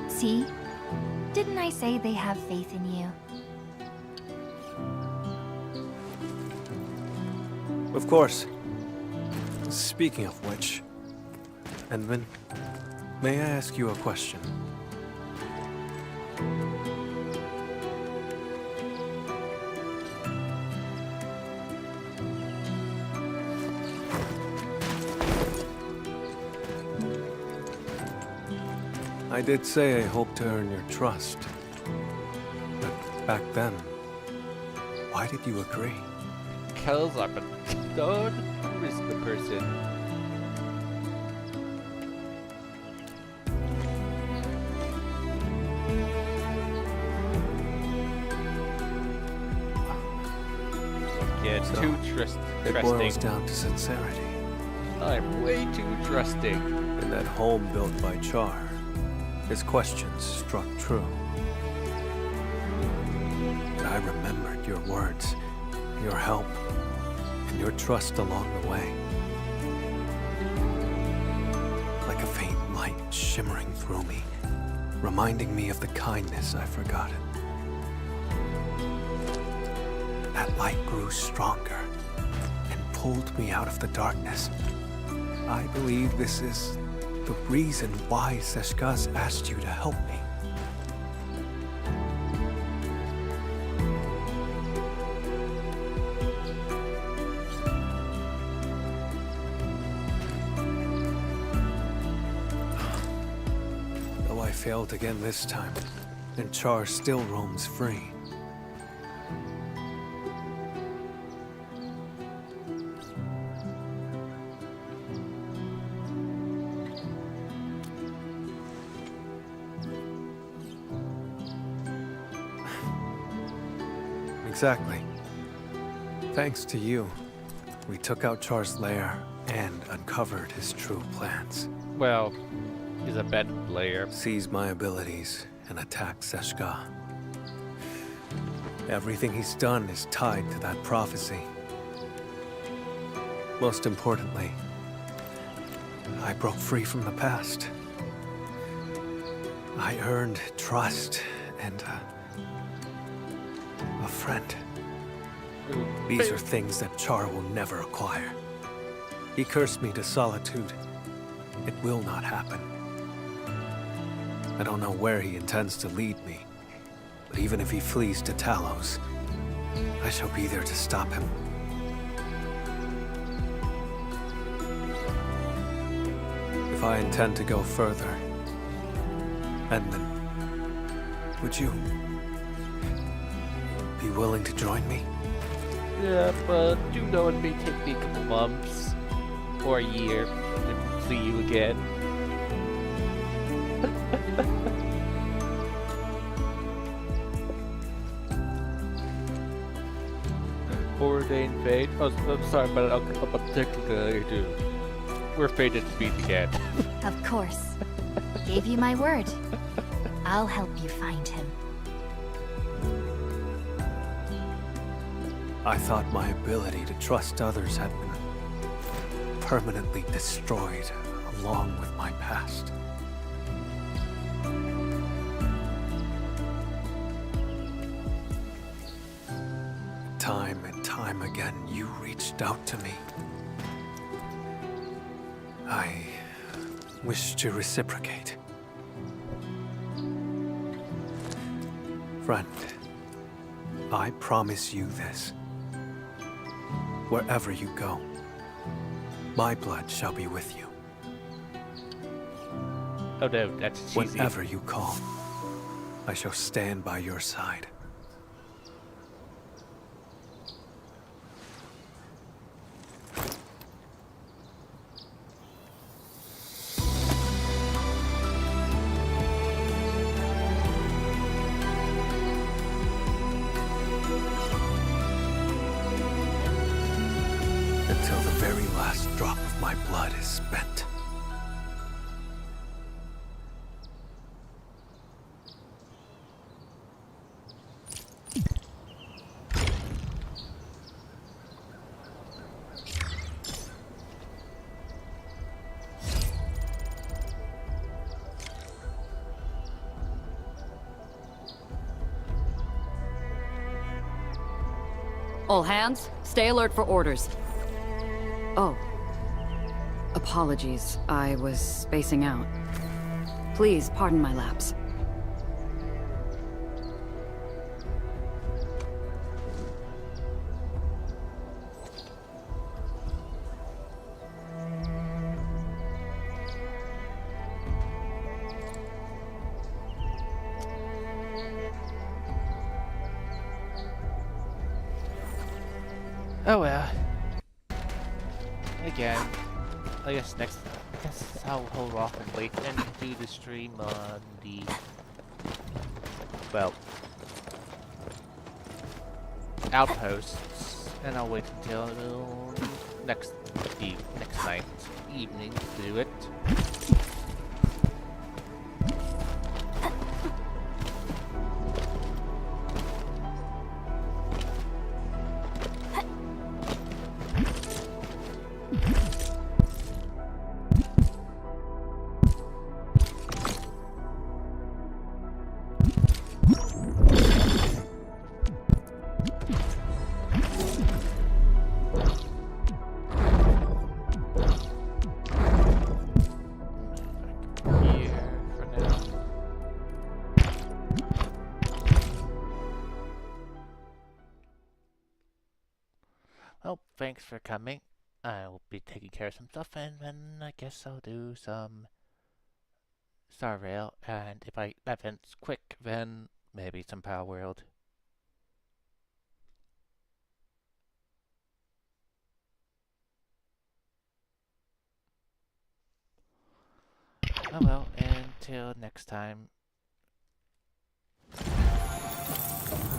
See? Didn't I say they have faith in you? Of course. Speaking of which, Endman, may I ask you a question? I did say I hoped to earn your trust. But back then, why did you agree? Because I'm a non-charisma person. Yeah, So, too It boils trusting. down to sincerity. I'm way too trusting. In that home built by Char, his questions struck true. But I remembered your words, your help, and your trust along the way. Like a faint light shimmering through me, reminding me of the kindness I forgotten. That light grew stronger and pulled me out of the darkness. I believe this is the reason why Seshka's asked you to help me. Though I failed again this time, and Char still roams free. Exactly. Thanks to you, we took out Char's lair and uncovered his true plans. Well, he's a bad player. Seize my abilities and attack Seshka. Everything he's done is tied to that prophecy. Most importantly, I broke free from the past. I earned trust and a friend. These are things that Char will never acquire. He cursed me to solitude. It will not happen. I don't know where he intends to lead me, but even if he flees to Talos, I shall be there to stop him. If I intend to go further, Edmund, would you be willing to join me? Yeah, but you know it may take me a couple months or a year to see you again. Ordained fate. Oh, I'm sorry, but I'm particularly do. We're fated to meet again. Of course. Gave you my word. I'll help you find him. I thought my ability to trust others had been permanently destroyed along with my past. Time and time again, you reached out to me. I wish to reciprocate. Friend, I promise you this. Wherever you go, my blood shall be with you. Oh no, that's cheesy. Whenever you call, I shall stand by your side. Until the very last drop of my blood is spent. All hands, stay alert for orders. Oh. Apologies, I was spacing out. Please pardon my lapse. Oh well. Again, I guess I'll hold off and wait and do the stream on the, well, outposts, and I'll wait until next night, evening to do it. Well, thanks for coming. I'll be taking care of some stuff, and then I guess I'll do some Star Rail, and if it's quick, then maybe some Power World. Oh well, until next time.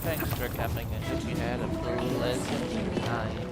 Thanks for coming, and hope you had a pleasant time.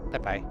Bye-bye.